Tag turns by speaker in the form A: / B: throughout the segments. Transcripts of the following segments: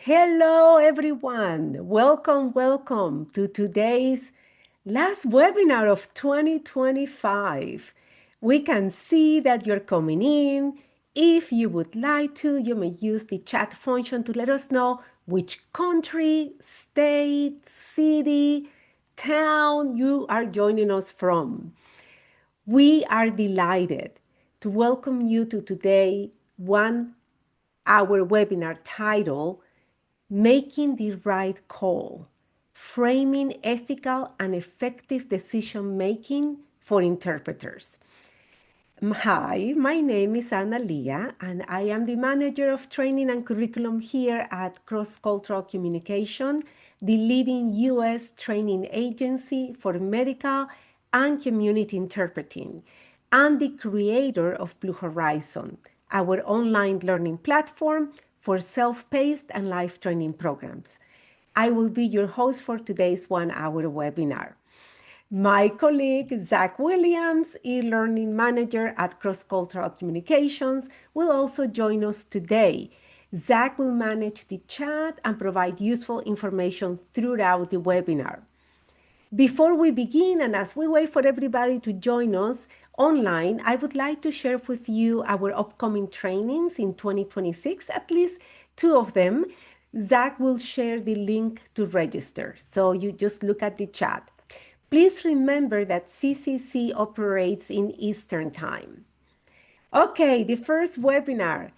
A: Hello, everyone. Welcome to today's last webinar of 2025. We can see that you're coming in. If you would like to, you may use the chat function to let us know which country, state, city, town you are joining us from. We are delighted to welcome you to today our webinar title, Making the Right Call, Framing Ethical and Effective Decision Making for Interpreters. Hi, my name is Ana Lia, and I am the Manager of Training and Curriculum here at Cross-Cultural Communication, the leading U.S. training agency for medical and community interpreting, and the creator of Blue Horizon, our online learning platform for self-paced and live training programs. I will be your host for today's one-hour webinar. My colleague, Zach Williams, e-learning manager at Cross Cultural Communications, will also join us today. Zach will manage the chat and provide useful information throughout the webinar. Before we begin, and as we wait for everybody to join us online, I would like to share with you our upcoming trainings in 2026, at least 2 of them. Zach will share the link to register, so you just look at the chat. Please remember that CCC operates in Eastern Time. Okay, the first workshop,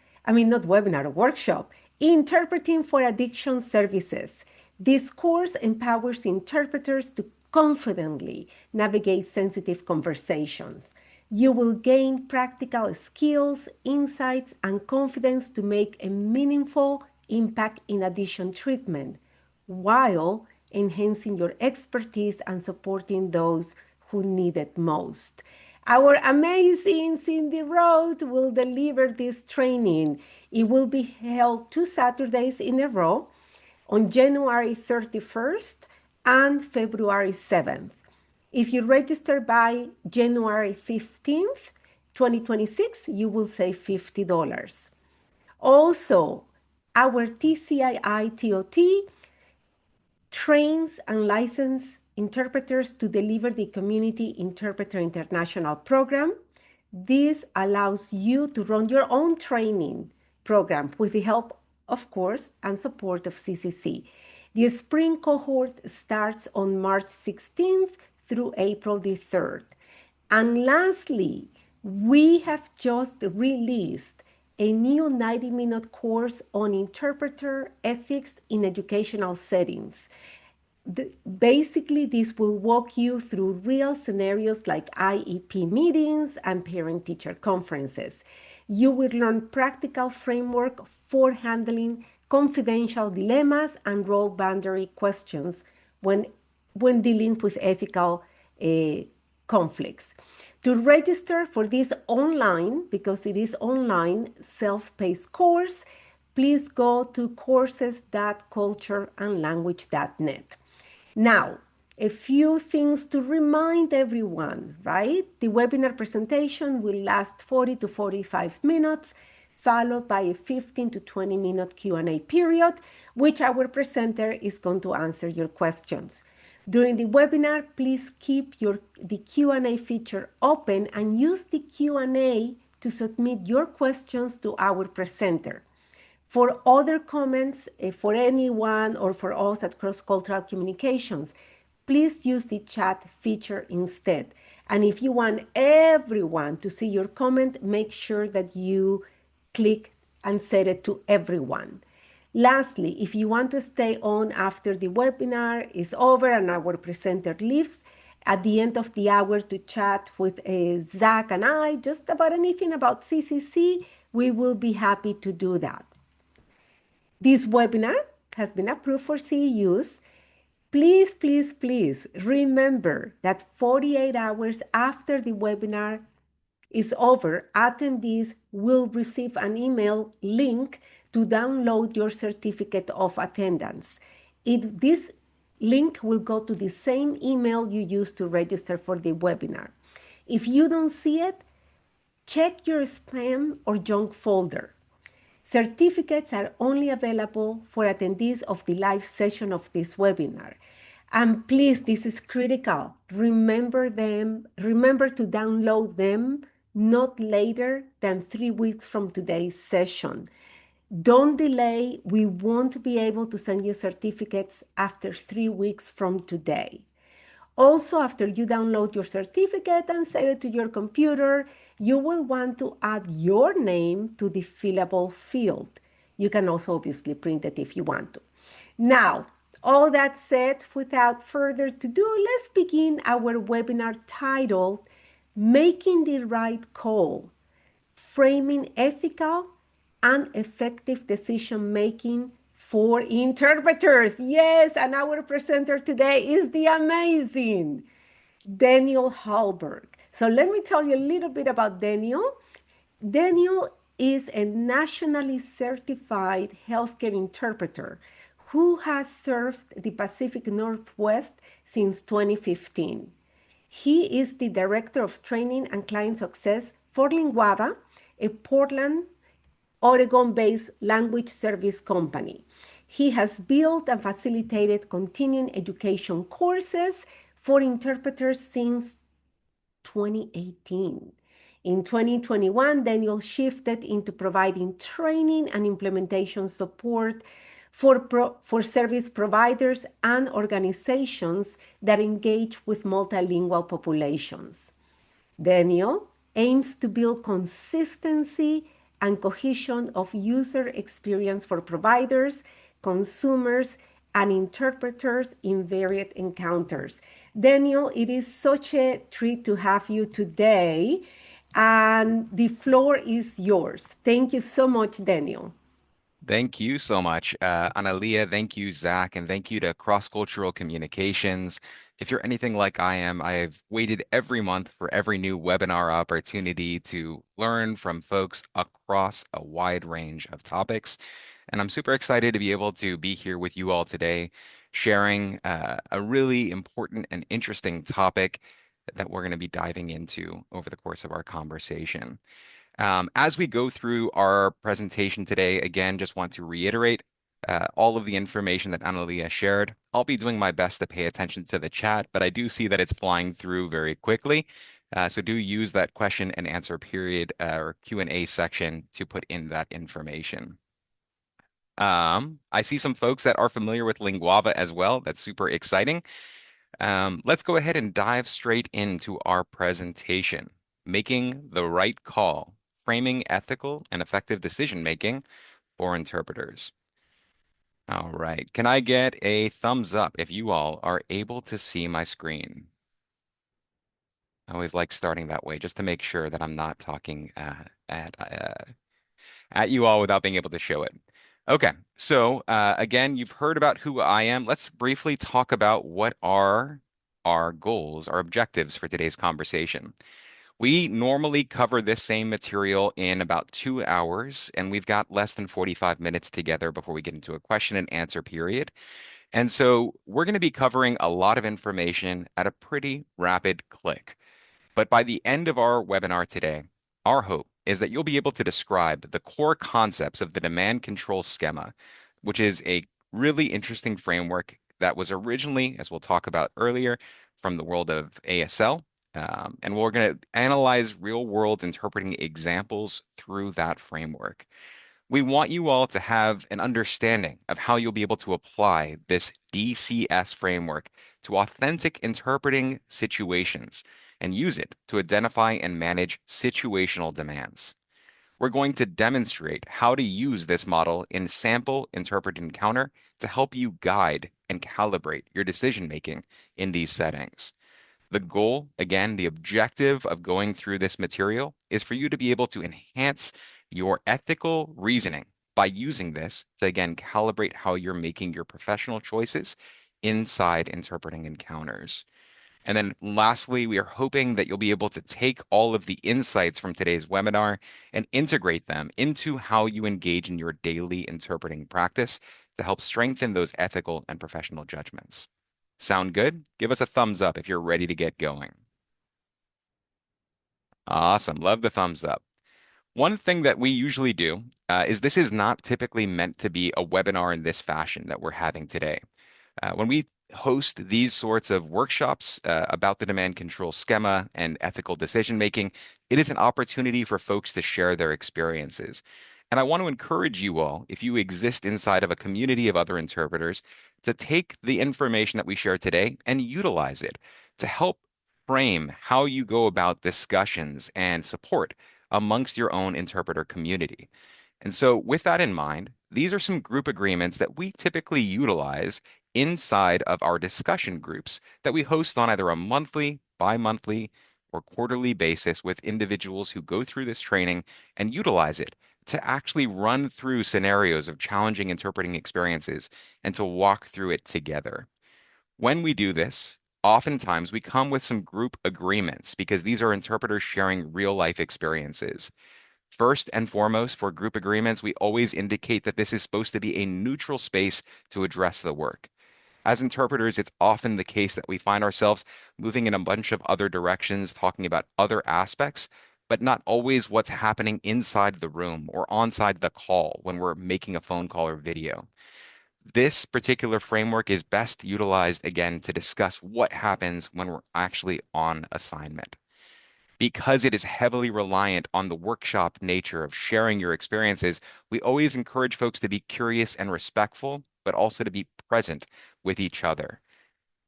A: Interpreting for Addiction Services. This course empowers interpreters to confidently navigate sensitive conversations. You will gain practical skills, insights, and confidence to make a meaningful impact in addiction treatment, while enhancing your expertise and supporting those who need it most. Our amazing Cindy Road will deliver this training. It will be held 2 Saturdays in a row on January 31st and February 7th. If you register by January 15th, 2026, you will save $50. Also, our TCII TOT trains and licenses interpreters to deliver the Community Interpreter International program. This allows you to run your own training program with the help, of course, and support of CCC. The spring cohort starts on March 16th through April the 3rd. And lastly, we have just released a new 90-minute course on interpreter ethics in educational settings. Basically, this will walk you through real scenarios like IEP meetings and parent-teacher conferences. You will learn practical framework for handling confidential dilemmas and role boundary questions when dealing with ethical conflicts. To register for this online, because it is online, self-paced course, please go to courses.cultureandlanguage.net. Now, a few things to remind everyone, right? The webinar presentation will last 40 to 45 minutes, followed by a 15 to 20-minute Q&A period, which our presenter is going to answer your questions. During the webinar, please keep the Q&A feature open and use the Q&A to submit your questions to our presenter. For other comments, for anyone or for us at Cross Cultural Communications, please use the chat feature instead. And if you want everyone to see your comment, make sure that you click and set it to everyone. Lastly, if you want to stay on after the webinar is over and our presenter leaves, at the end of the hour to chat with Zach and I, just about anything about CCC, we will be happy to do that. This webinar has been approved for CE use. Please, please, please remember that 48 hours after the webinar is over, attendees will receive an email link to download your certificate of attendance. This link will go to the same email you used to register for the webinar. If you don't see it, check your spam or junk folder. Certificates are only available for attendees of the live session of this webinar. And please, this is critical. Remember to download them not later than 3 weeks from today's session. Don't delay. We won't be able to send you certificates after 3 weeks from today. Also, after you download your certificate and save it to your computer, you will want to add your name to the fillable field. You can also obviously print it if you want to. Now, all that said, without further ado, let's begin our webinar titled Making the Right Call, Framing Ethical and Effective Decision Making for Interpreters. Yes, and our presenter today is the amazing Daniel Halberg. So let me tell you a little bit about Daniel. Daniel is a nationally certified healthcare interpreter who has served the Pacific Northwest since 2015. He is the Director of Training and Client Success for Linguava, a Portland, Oregon-based language service company. He has built and facilitated continuing education courses for interpreters since 2018. In 2021, Daniel shifted into providing training and implementation support for service providers and organizations that engage with multilingual populations. Daniel aims to build consistency and cohesion of user experience for providers, consumers, and interpreters in varied encounters. Daniel, it is such a treat to have you today, and the floor is yours. Thank you so much, Daniel.
B: Thank you so much, Analia. Thank you, Zach, and thank you to Cross-Cultural Communications. If you're anything like I am, I've waited every month for every new webinar opportunity to learn from folks across a wide range of topics. And I'm super excited to be able to be here with you all today, sharing a really important and interesting topic that we're going to be diving into over the course of our conversation. As we go through our presentation today, again, just want to reiterate all of the information that Analia shared. I'll be doing my best to pay attention to the chat, but I do see that it's flying through very quickly. So do use that question and answer period or Q&A section to put in that information. I see some folks that are familiar with Linguava as well. That's super exciting. Let's go ahead and dive straight into our presentation. Making the right call, framing ethical and effective decision making for interpreters. All right. Can I get a thumbs up if you all are able to see my screen? I always like starting that way just to make sure that I'm not talking at you all without being able to show it. Okay, so again, you've heard about who I am. Let's briefly talk about what are our goals, our objectives for today's conversation. We normally cover this same material in about 2 hours, and we've got less than 45 minutes together before we get into a question and answer period. And so we're going to be covering a lot of information at a pretty rapid click. But by the end of our webinar today, our hope is that you'll be able to describe the core concepts of the demand control schema, which is a really interesting framework that was originally, as we'll talk about earlier, from the world of ASL. And we're going to analyze real world interpreting examples through that framework. We want you all to have an understanding of how you'll be able to apply this DCS framework to authentic interpreting situations and use it to identify and manage situational demands. We're going to demonstrate how to use this model in sample interpret encounter to help you guide and calibrate your decision making in these settings. The goal, again, the objective of going through this material is for you to be able to enhance your ethical reasoning by using this to, again, calibrate how you're making your professional choices inside interpreting encounters. And then lastly, we are hoping that you'll be able to take all of the insights from today's webinar and integrate them into how you engage in your daily interpreting practice to help strengthen those ethical and professional judgments. Sound good? Give us a thumbs up if you're ready to get going. Awesome. Love the thumbs up. One thing that we usually do is this is not typically meant to be a webinar in this fashion that we're having today. When we host these sorts of workshops about the demand control schema and ethical decision making, it is an opportunity for folks to share their experiences. And I want to encourage you all, if you exist inside of a community of other interpreters, to take the information that we share today and utilize it to help frame how you go about discussions and support amongst your own interpreter community. And so, with that in mind, these are some group agreements that we typically utilize inside of our discussion groups that we host on either a monthly, bi-monthly, or quarterly basis with individuals who go through this training and utilize it to actually run through scenarios of challenging interpreting experiences and to walk through it together. When we do this, oftentimes we come with some group agreements because these are interpreters sharing real life experiences. First and foremost, for group agreements, we always indicate that this is supposed to be a neutral space to address the work. As interpreters, it's often the case that we find ourselves moving in a bunch of other directions, talking about other aspects, but not always what's happening inside the room or onside the call when we're making a phone call or video. This particular framework is best utilized again to discuss what happens when we're actually on assignment. Because it is heavily reliant on the workshop nature of sharing your experiences, we always encourage folks to be curious and respectful, but also to be present with each other.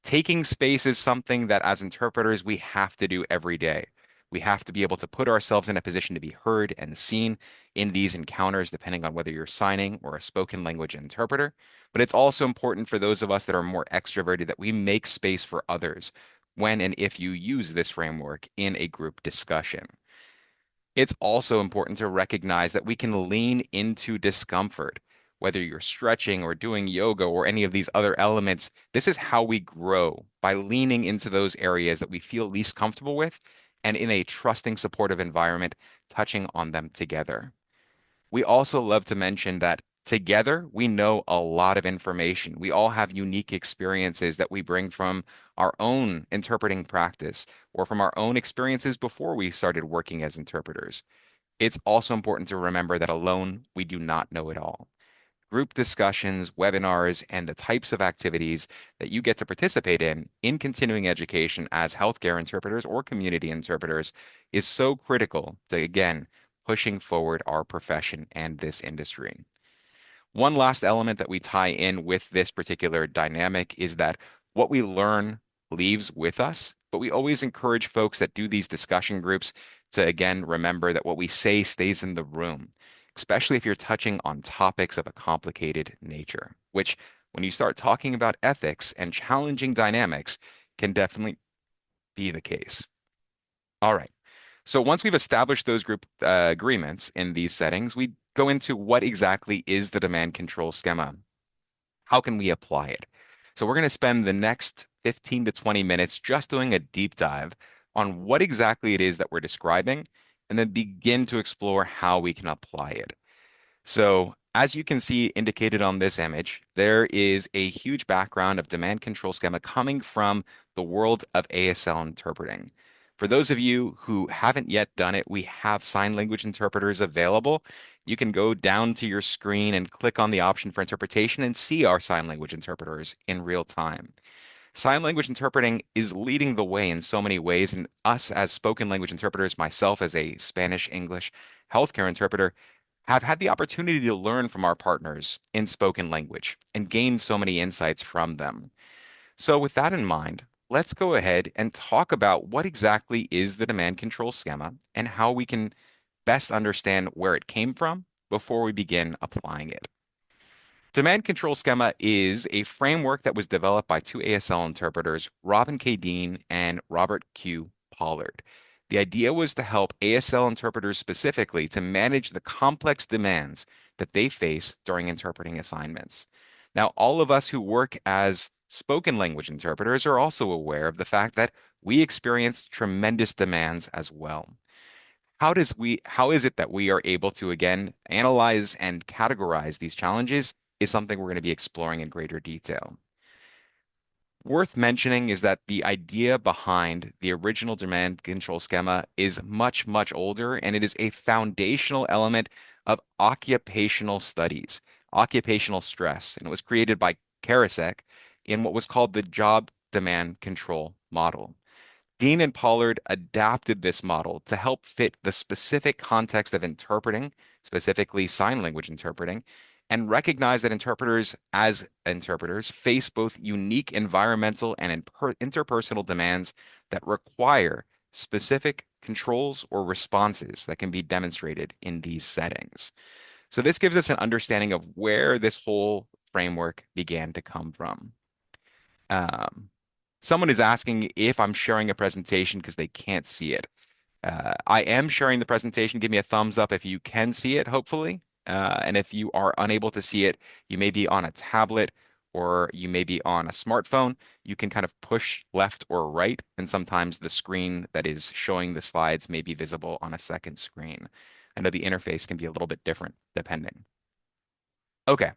B: Taking space is something that as interpreters we have to do every day. We have to be able to put ourselves in a position to be heard and seen in these encounters, depending on whether you're signing or a spoken language interpreter. But it's also important for those of us that are more extroverted that we make space for others when and if you use this framework in a group discussion. It's also important to recognize that we can lean into discomfort. Whether you're stretching or doing yoga or any of these other elements, this is how we grow by leaning into those areas that we feel least comfortable with and in a trusting, supportive environment, touching on them together. We also love to mention that together we know a lot of information. We all have unique experiences that we bring from our own interpreting practice or from our own experiences before we started working as interpreters. It's also important to remember that alone we do not know it all. Group discussions, webinars, and the types of activities that you get to participate in continuing education as healthcare interpreters or community interpreters is so critical to, again, pushing forward our profession and this industry. One last element that we tie in with this particular dynamic is that what we learn leaves with us, but we always encourage folks that do these discussion groups to again remember that what we say stays in the room, especially if you're touching on topics of a complicated nature, which when you start talking about ethics and challenging dynamics can definitely be the case. All right. So once we've established those group agreements in these settings, we go into what exactly is the demand control schema. How can we apply it? So we're going to spend the next 15 to 20 minutes just doing a deep dive on what exactly it is that we're describing, and then begin to explore how we can apply it. So as you can see indicated on this image, there is a huge background of demand control schema coming from the world of ASL interpreting. For those of you who haven't yet done it, we have sign language interpreters available. You can go down to your screen and click on the option for interpretation and see our sign language interpreters in real time. Sign language interpreting is leading the way in so many ways, and us as spoken language interpreters, myself as a Spanish English healthcare interpreter, have had the opportunity to learn from our partners in spoken language and gain so many insights from them. So, with that in mind, let's go ahead and talk about what exactly is the demand control schema and how we can best understand where it came from before we begin applying it. Demand Control Schema is a framework that was developed by two ASL interpreters, Robin K. Dean and Robert Q. Pollard. The idea was to help ASL interpreters specifically to manage the complex demands that they face during interpreting assignments. Now, all of us who work as spoken language interpreters are also aware of the fact that we experience tremendous demands as well. How is it that we are able to again analyze and categorize these challenges is something we're going to be exploring in greater detail. Worth mentioning is that the idea behind the original demand control schema is much, much older, and it is a foundational element of occupational studies, occupational stress, and it was created by Karasek in what was called the job demand control model. Dean and Pollard adapted this model to help fit the specific context of interpreting, specifically sign language interpreting, and recognize that interpreters, as interpreters, face both unique environmental and interpersonal demands that require specific controls or responses that can be demonstrated in these settings. So this gives us an understanding of where this whole framework began to come from. Um, Someone is asking if I'm sharing a presentation because they can't see it. I am sharing the presentation. Give me a thumbs up if you can see it, hopefully. And if you are unable to see it, you may be on a tablet or you may be on a smartphone. You can kind of push left or right, and sometimes the screen that is showing the slides may be visible on a second screen. I know the interface can be a little bit different depending. Okay.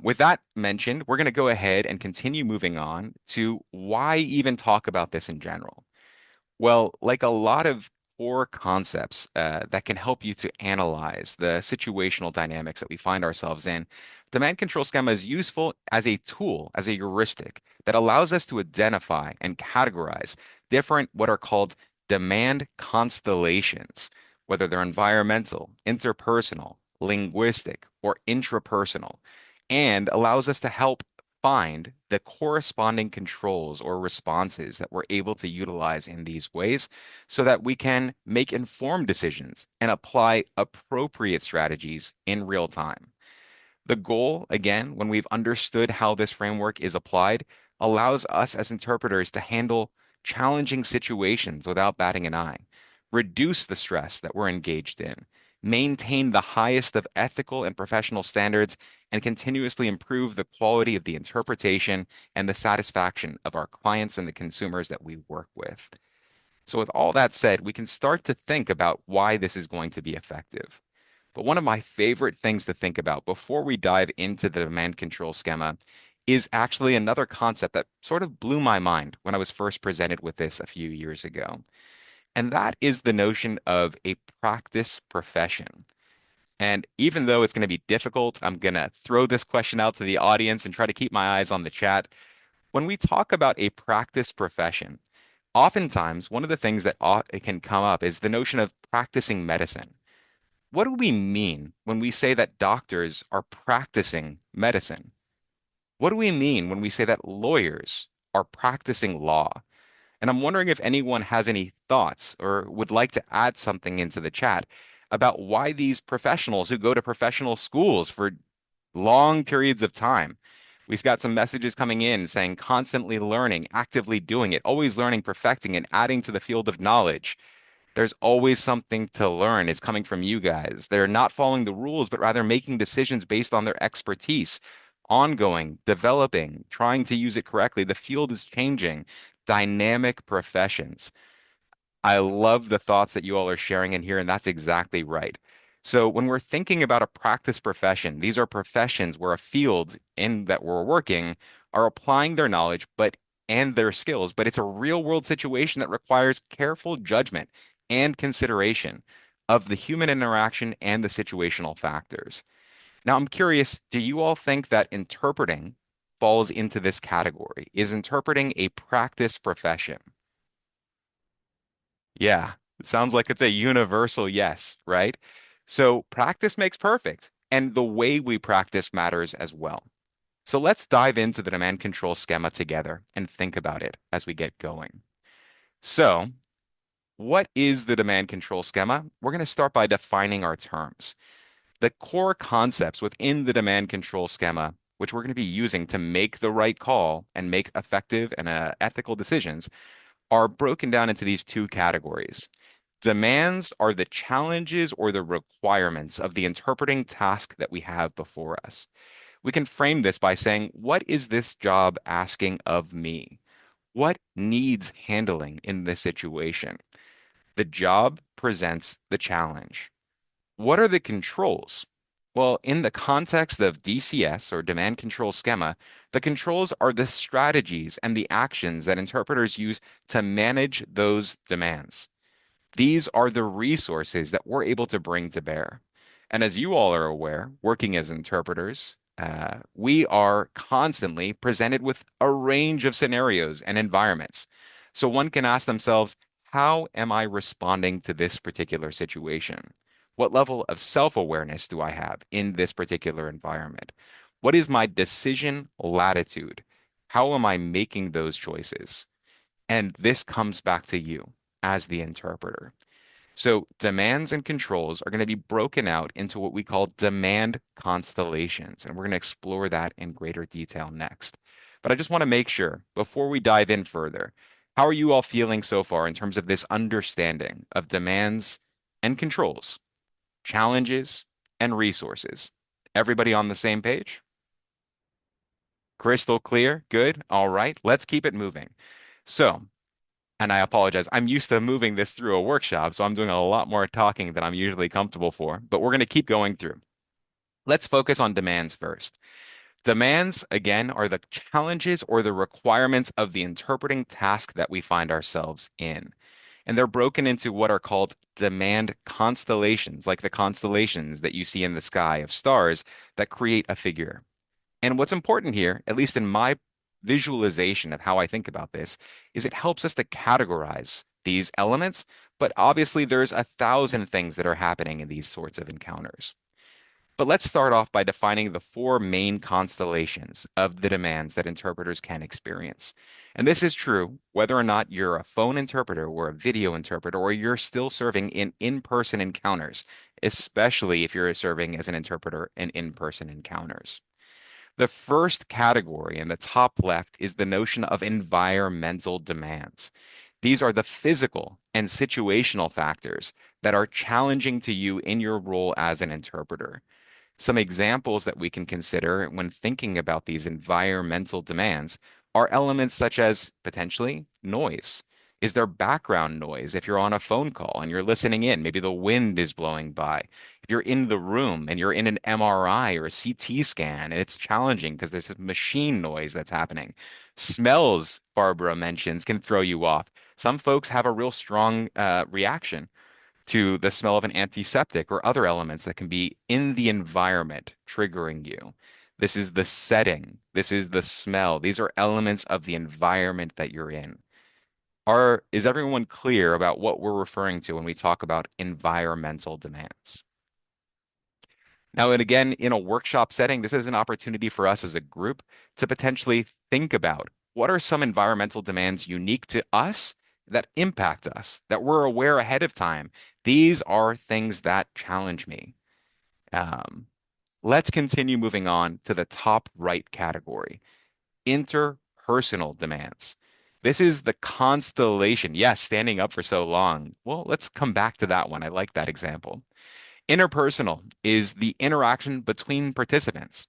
B: With that mentioned, we're going to go ahead and continue moving on to why even talk about this in general. Well, like a lot of core concepts that can help you to analyze the situational dynamics that we find ourselves in, demand control schema is useful as a tool, as a heuristic that allows us to identify and categorize different what are called demand constellations, whether they're environmental, interpersonal, linguistic, or intrapersonal, and allows us to help find the corresponding controls or responses that we're able to utilize in these ways so that we can make informed decisions and apply appropriate strategies in real time. The goal, again, when we've understood how this framework is applied, allows us as interpreters to handle challenging situations without batting an eye, reduce the stress that we're engaged in, maintain the highest of ethical and professional standards, and continuously improve the quality of the interpretation and the satisfaction of our clients and the consumers that we work with. So, with all that said, we can start to think about why this is going to be effective. But one of my favorite things to think about before we dive into the demand control schema is actually another concept that sort of blew my mind when I was first presented with this a few years ago. And that is the notion of a practice profession. And even though it's going to be difficult, I'm going to throw this question out to the audience and try to keep my eyes on the chat. When we talk about a practice profession, oftentimes one of the things that can come up is the notion of practicing medicine. What do we mean when we say that doctors are practicing medicine? What do we mean when we say that lawyers are practicing law? And I'm wondering if anyone has any thoughts or would like to add something into the chat about why these professionals who go to professional schools for long periods of time. We've got some messages coming in saying constantly learning, actively doing it, always learning, perfecting, and adding to the field of knowledge. There's always something to learn is coming from you guys. They're not following the rules, but rather making decisions based on their expertise, ongoing, developing, trying to use it correctly. The field is changing. Dynamic professions. I love the thoughts that you all are sharing in here, and that's exactly right. So when we're thinking about a practice profession, these are professions where a field in that we're working are applying their knowledge, but and their skills, but it's a real world situation that requires careful judgment and consideration of the human interaction and the situational factors. Now, I'm curious, do you all think that interpreting falls into this category? Is interpreting a practice profession? Yeah, it sounds like it's a universal yes, right? So practice makes perfect, and the way we practice matters as well. So let's dive into the demand control schema together and think about it as we get going. So, what is the demand control schema? We're going to start by defining our terms. The core concepts within the demand control schema, which we're going to be using to make the right call and make effective and ethical decisions, are broken down into these two categories. Demands are the challenges or the requirements of the interpreting task that we have before us. We can frame this by saying, what is this job asking of me? What needs handling in this situation? The job presents the challenge. What are the controls? Well, in the context of DCS or Demand Control Schema, the controls are the strategies and the actions that interpreters use to manage those demands. These are the resources that we're able to bring to bear. And as you all are aware, working as interpreters, we are constantly presented with a range of scenarios and environments. So one can ask themselves, how am I responding to this particular situation? What level of self-awareness do I have in this particular environment? What is my decision latitude? How am I making those choices? And this comes back to you as the interpreter. So demands and controls are going to be broken out into what we call demand constellations, and we're going to explore that in greater detail next. But I just want to make sure, before we dive in further, how are you all feeling so far in terms of this understanding of demands and controls, challenges and resources? Everybody on the same page? Crystal clear? Good. All right, let's keep it moving. So, and I apologize. I'm used to moving this through a workshop, so I'm doing a lot more talking than I'm usually comfortable for, but we're going to keep going through. Let's focus on demands first. Demands, again, are the challenges or the requirements of the interpreting task that we find ourselves in. And they're broken into what are called demand constellations, like the constellations that you see in the sky of stars that create a figure. And what's important here, at least in my visualization of how I think about this, is it helps us to categorize these elements, but obviously there's 1,000 things that are happening in these sorts of encounters. But let's start off by defining the four main constellations of the demands that interpreters can experience. And this is true whether or not you're a phone interpreter or a video interpreter, or you're still serving in in-person encounters, especially if you're serving as an interpreter in in-person encounters. The first category in the top left is the notion of environmental demands. These are the physical and situational factors that are challenging to you in your role as an interpreter. Some examples that we can consider when thinking about these environmental demands are elements such as potentially noise. Is there background noise if you're on a phone call and you're listening in? Maybe the wind is blowing by. If you're in the room and you're in an MRI or a CT scan and it's challenging because there's this machine noise that's happening. Smells, Barbara mentions, can throw you off. Some folks have a real strong reaction to the smell of an antiseptic or other elements that can be in the environment triggering you. This is the setting. This is the smell. These are elements of the environment that you're in. Is everyone clear about what we're referring to when we talk about environmental demands? Now, and again, in a workshop setting, this is an opportunity for us as a group to potentially think about what are some environmental demands unique to us that impact us, that we're aware ahead of time. These are things that challenge me. Um, let's continue moving on to the top right category, interpersonal demands. This is the constellation. Yes, standing up for so long. Well, let's come back to that one. I like that example. Interpersonal is the interaction between participants.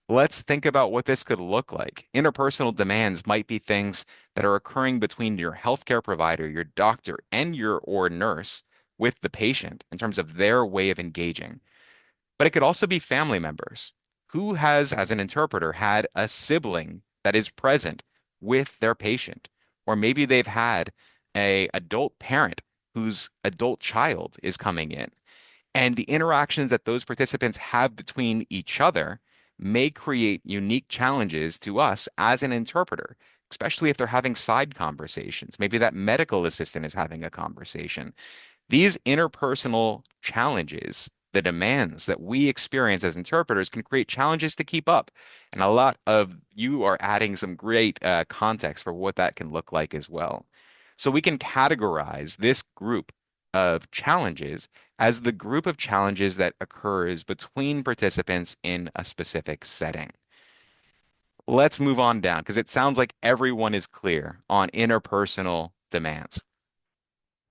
B: Let's think about what this could look like. Interpersonal demands might be things that are occurring between your healthcare provider, your doctor, and your or nurse with the patient in terms of their way of engaging. But it could also be family members. Who has, as an interpreter, had a sibling that is present with their patient? Or maybe they've had a adult parent whose adult child is coming in. And the interactions that those participants have between each other may create unique challenges to us as an interpreter, especially if they're having side conversations. Maybe that medical assistant is having a conversation. These interpersonal challenges, the demands that we experience as interpreters, can create challenges to keep up. And a lot of you are adding some great context for what that can look like as well. So we can categorize this group of challenges as the group of challenges that occurs between participants in a specific setting. Let's move on down because it sounds like everyone is clear on interpersonal demands.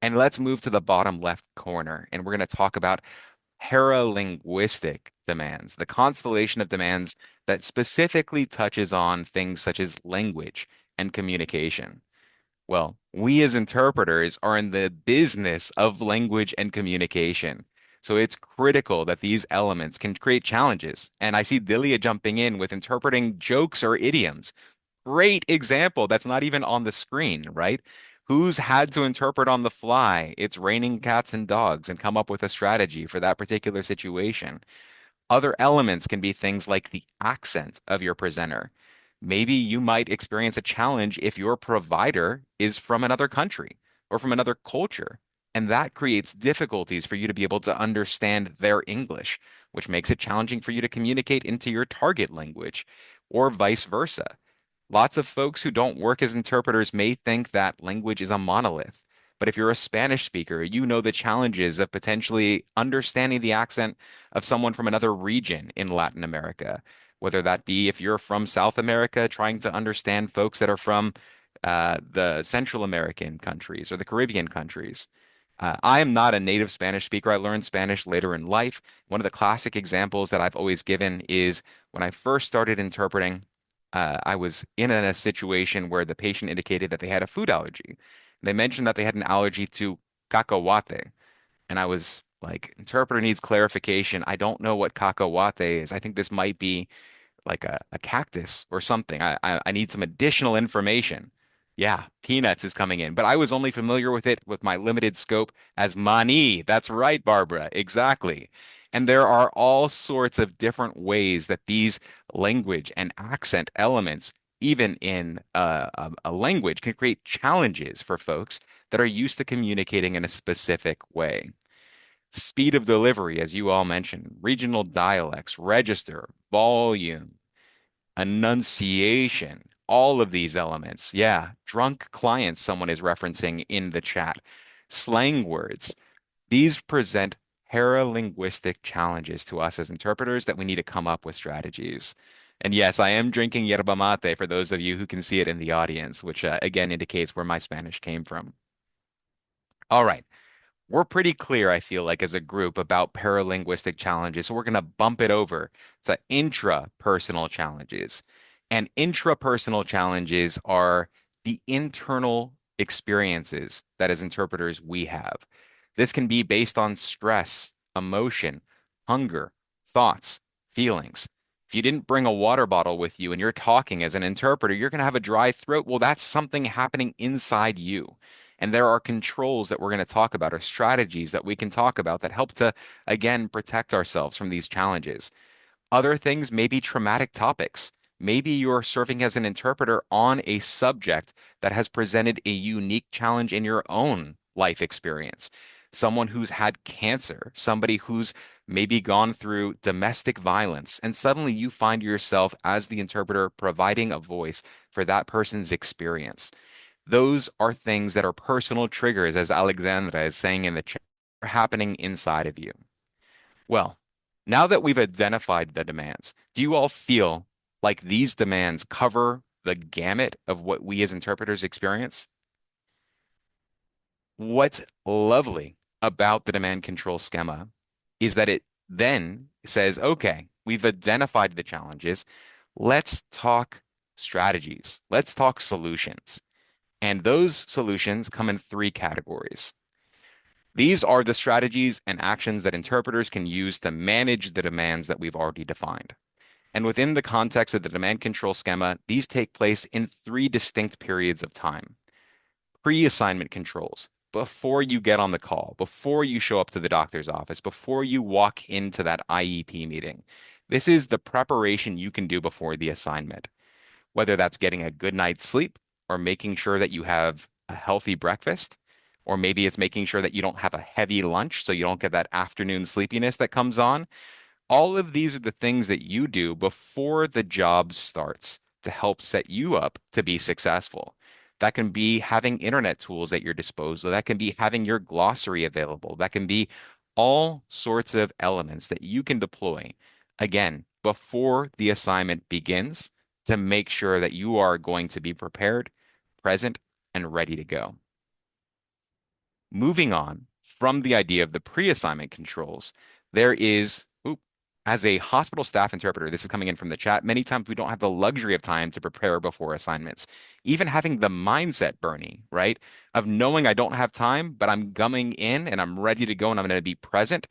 B: And let's move to the bottom left corner, and we're going to talk about paralinguistic demands, the constellation of demands that specifically touches on things such as language and communication. Well, we as interpreters are in the business of language and communication. So it's critical that these elements can create challenges. And I see Delia jumping in with interpreting jokes or idioms. Great example. That's not even on the screen, right? Who's had to interpret on the fly? It's raining cats and dogs and come up with a strategy for that particular situation. Other elements can be things like the accent of your presenter. Maybe you might experience a challenge if your provider is from another country or from another culture. And that creates difficulties for you to be able to understand their English, which makes it challenging for you to communicate into your target language, or vice versa. Lots of folks who don't work as interpreters may think that language is a monolith. But if you're a Spanish speaker, you know the challenges of potentially understanding the accent of someone from another region in Latin America, whether that be if you're from South America, trying to understand folks that are from the Central American countries or the Caribbean countries. I am not a native Spanish speaker. I learned Spanish later in life. One of the classic examples that I've always given is when I first started interpreting, I was in a situation where the patient indicated that they had a food allergy. They mentioned that they had an allergy to cacahuate. And I was like, interpreter needs clarification. I don't know what cacahuate is. I think this might be like a cactus or something. I need some additional information. Yeah, peanuts is coming in, but I was only familiar with it with my limited scope as mani. That's right, Barbara. Exactly. And there are all sorts of different ways that these language and accent elements, even in a language, can create challenges for folks that are used to communicating in a specific way. Speed of delivery, as you all mentioned, regional dialects, register, volume, enunciation, all of these elements. Yeah, drunk clients, someone is referencing in the chat. Slang words. These present paralinguistic challenges to us as interpreters that we need to come up with strategies. And yes, I am drinking yerba mate for those of you who can see it in the audience, which again indicates where my Spanish came from. All right. We're pretty clear, I feel like, as a group about paralinguistic challenges. So we're going to bump it over to intrapersonal challenges. And intrapersonal challenges are the internal experiences that as interpreters we have. This can be based on stress, emotion, hunger, thoughts, feelings. If you didn't bring a water bottle with you and you're talking as an interpreter, you're going to have a dry throat. Well, that's something happening inside you. And there are controls that we're going to talk about, or strategies that we can talk about that help to, again, protect ourselves from these challenges. Other things may be traumatic topics. Maybe you're serving as an interpreter on a subject that has presented a unique challenge in your own life experience. Someone who's had cancer, somebody who's maybe gone through domestic violence, and suddenly you find yourself as the interpreter providing a voice for that person's experience. Those are things that are personal triggers, as Alexandra is saying in the chat, are happening inside of you. Well, now that we've identified the demands, do you all feel like these demands cover the gamut of what we as interpreters experience? What's lovely about the demand control schema is that it then says, okay, we've identified the challenges. Let's talk strategies. Let's talk solutions. And those solutions come in three categories. These are the strategies and actions that interpreters can use to manage the demands that we've already defined. And within the context of the demand control schema, these take place in three distinct periods of time. Pre-assignment controls, before you get on the call, before you show up to the doctor's office, before you walk into that IEP meeting. This is the preparation you can do before the assignment, whether that's getting a good night's sleep or making sure that you have a healthy breakfast, or maybe it's making sure that you don't have a heavy lunch so you don't get that afternoon sleepiness that comes on. All of these are the things that you do before the job starts to help set you up to be successful. That can be having internet tools at your disposal. That can be having your glossary available. That can be all sorts of elements that you can deploy, again, before the assignment begins to make sure that you are going to be prepared, present, and ready to go. Moving on from the idea of the pre-assignment controls, there is, as a hospital staff interpreter, this is coming in from the chat, many times we don't have the luxury of time to prepare before assignments. Even having the mindset, Bernie, right, of knowing I don't have time, but I'm coming in and I'm ready to go and I'm going to be present.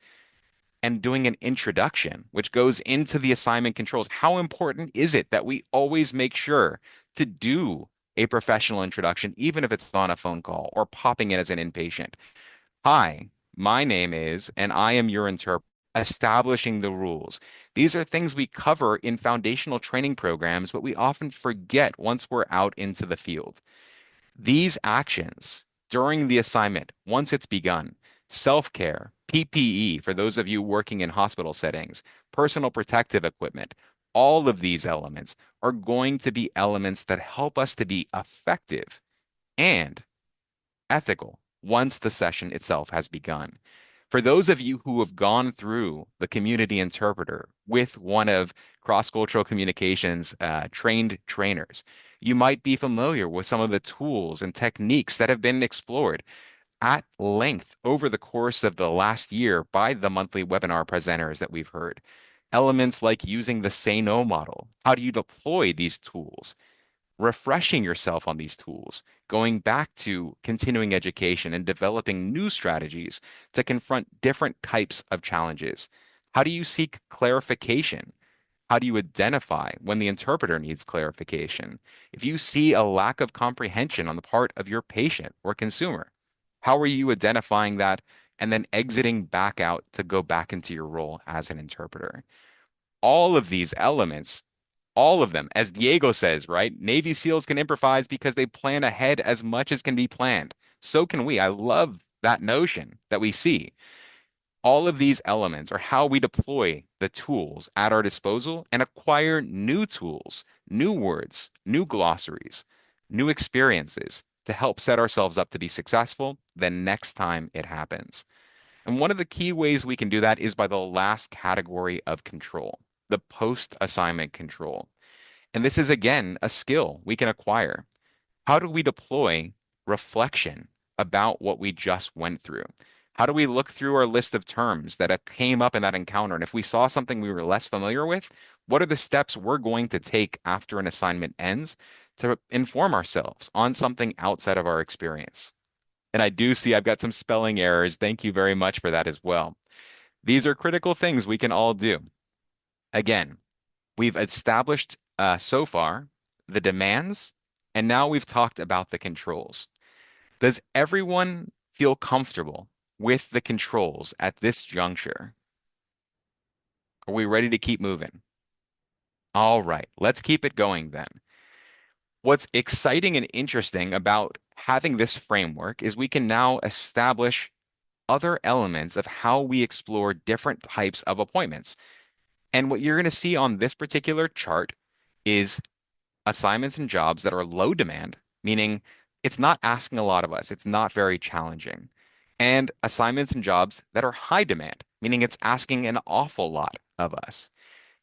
B: and doing an introduction, which goes into the assignment controls. How important is it that we always make sure to do a professional introduction, even if it's on a phone call or popping in as an inpatient? Hi, my name is, and I am your interpreter. Establishing the rules. These are things we cover in foundational training programs, but we often forget once we're out into the field. These actions during the assignment, once it's begun, self-care, PPE for those of you working in hospital settings, personal protective equipment, all of these elements are going to be elements that help us to be effective and ethical once the session itself has begun. For those of you who have gone through the community interpreter with one of cross-cultural communications trained trainers, you might be familiar with some of the tools and techniques that have been explored at length over the course of the last year by the monthly webinar presenters that we've heard. Elements like using the say no model. How do you deploy these tools? Refreshing yourself on these tools, going back to continuing education and developing new strategies to confront different types of challenges. How do you seek clarification? How do you identify when the interpreter needs clarification? If you see a lack of comprehension on the part of your patient or consumer, how are you identifying that and then exiting back out to go back into your role as an interpreter? All of these elements, all of them, as Diego says, right? Navy SEALs can improvise because they plan ahead as much as can be planned. So can we. I love that notion that we see. All of these elements are how we deploy the tools at our disposal and acquire new tools, new words, new glossaries, new experiences to help set ourselves up to be successful the next time it happens. And one of the key ways we can do that is by the last category of control, the post-assignment control. And this is, again, a skill we can acquire. How do we deploy reflection about what we just went through? How do we look through our list of terms that came up in that encounter? And if we saw something we were less familiar with, what are the steps we're going to take after an assignment ends to inform ourselves on something outside of our experience? And I do see I've got some spelling errors. Thank you very much for that as well. These are critical things we can all do. Again, we've established so far the demands, and now we've talked about the controls. Does everyone feel comfortable with the controls at this juncture? Are we ready to keep moving? All right, let's keep it going then. What's exciting and interesting about having this framework is we can now establish other elements of how we explore different types of appointments. And what you're going to see on this particular chart is assignments and jobs that are low demand, meaning it's not asking a lot of us, it's not very challenging. And assignments and jobs that are high demand, meaning it's asking an awful lot of us.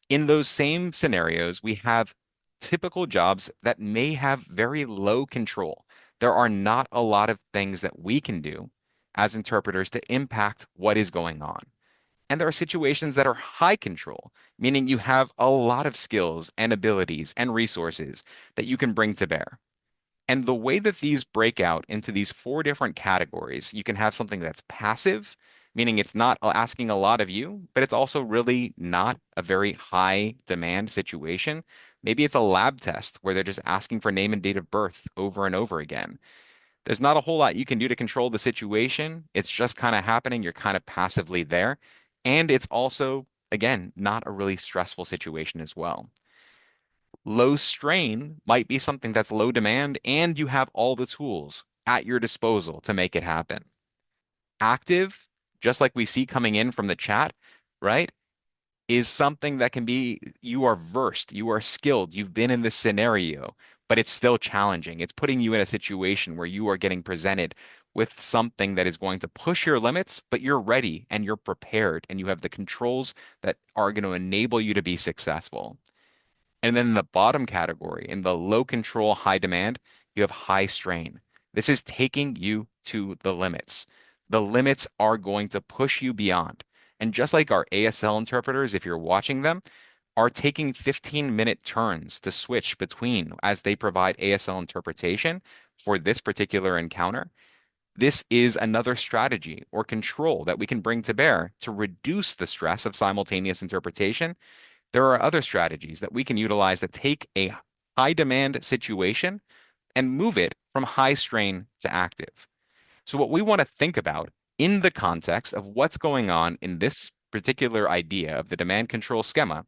B: In those same scenarios, we have typical jobs that may have very low control. There are not a lot of things that we can do as interpreters to impact what is going on. And there are situations that are high control, meaning you have a lot of skills and abilities and resources that you can bring to bear. And the way that these break out into these four different categories, you can have something that's passive, meaning it's not asking a lot of you, but it's also really not a very high demand situation. Maybe it's a lab test where they're just asking for name and date of birth over and over again. There's not a whole lot you can do to control the situation. It's just kind of happening. You're kind of passively there. And it's also, again, not a really stressful situation as well. Low strain might be something that's low demand and you have all the tools at your disposal to make it happen. Active, just like we see coming in from the chat, right, is something that can be you are versed, you are skilled, you've been in this scenario, but it's still challenging. It's putting you in a situation where you are getting presented with something that is going to push your limits, but you're ready and you're prepared and you have the controls that are going to enable you to be successful. And then in the bottom category, in the low control, high demand, you have high strain. This is taking you to the limits. The limits are going to push you beyond. And just like our ASL interpreters, if you're watching them, are taking 15-minute turns to switch between as they provide ASL interpretation for this particular encounter. This is another strategy or control that we can bring to bear to reduce the stress of simultaneous interpretation. There are other strategies that we can utilize to take a high demand situation and move it from high strain to active. So, what we want to think about in the context of what's going on in this particular idea of the demand control schema,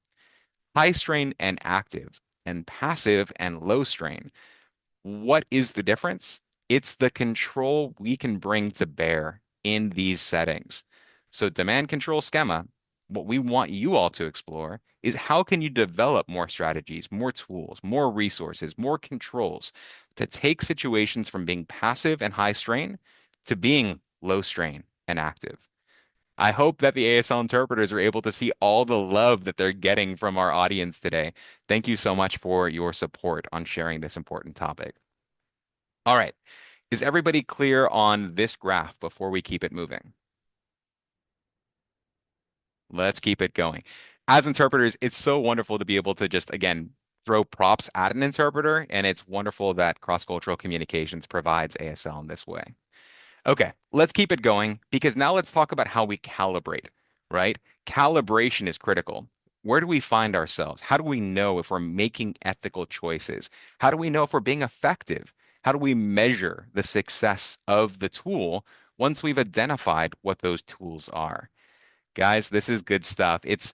B: high strain and active, and passive and low strain, what is the difference? It's the control we can bring to bear in these settings. So demand control schema, what we want you all to explore is how can you develop more strategies, more tools, more resources, more controls to take situations from being passive and high strain to being low strain and active. I hope that the ASL interpreters are able to see all the love that they're getting from our audience today. Thank you so much for your support on sharing this important topic. All right. Is everybody clear on this graph before we keep it moving? Let's keep it going. As interpreters, it's so wonderful to be able to just, again, throw props at an interpreter, and it's wonderful that cross-cultural communications provides ASL in this way. Okay, let's keep it going because now let's talk about how we calibrate, right? Calibration is critical. Where do we find ourselves? How do we know if we're making ethical choices? How do we know if we're being effective? How do we measure the success of the tool once we've identified what those tools are? Guys, this is good stuff. It's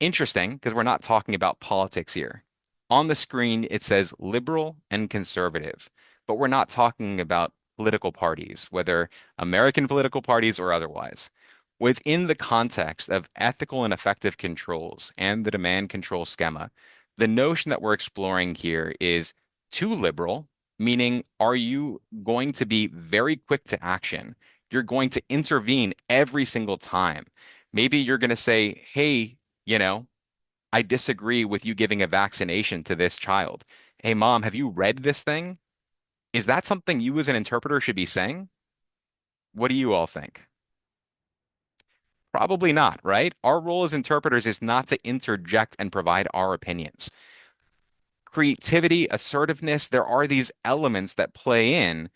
B: interesting because we're not talking about politics here. On the screen, it says liberal and conservative, but we're not talking about political parties, whether American political parties or otherwise. Within the context of ethical and effective controls and the demand control schema, the notion that we're exploring here is too liberal, meaning are you going to be very quick to action? You're going to intervene every single time. Maybe you're going to say, hey, you know, I disagree with you giving a vaccination to this child. Hey, mom, have you read this thing? Is that something you as an interpreter should be saying? What do you all think? Probably not, right? Our role as interpreters is not to interject and provide our opinions. Creativity, assertiveness, there are these elements that play in.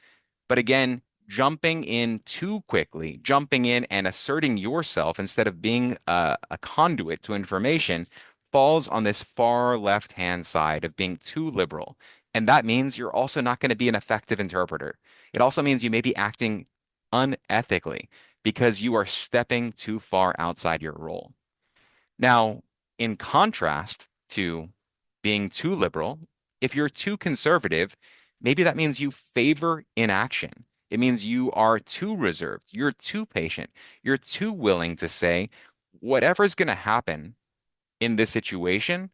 B: But again, jumping in too quickly, jumping in and asserting yourself instead of being a conduit to information falls on this far left-hand side of being too liberal. And that means you're also not going to be an effective interpreter. It also means you may be acting unethically because you are stepping too far outside your role. Now, in contrast to being too liberal, if you're too conservative, maybe that means you favor inaction. It means you are too reserved, you're too patient, you're too willing to say, whatever's going to happen in this situation,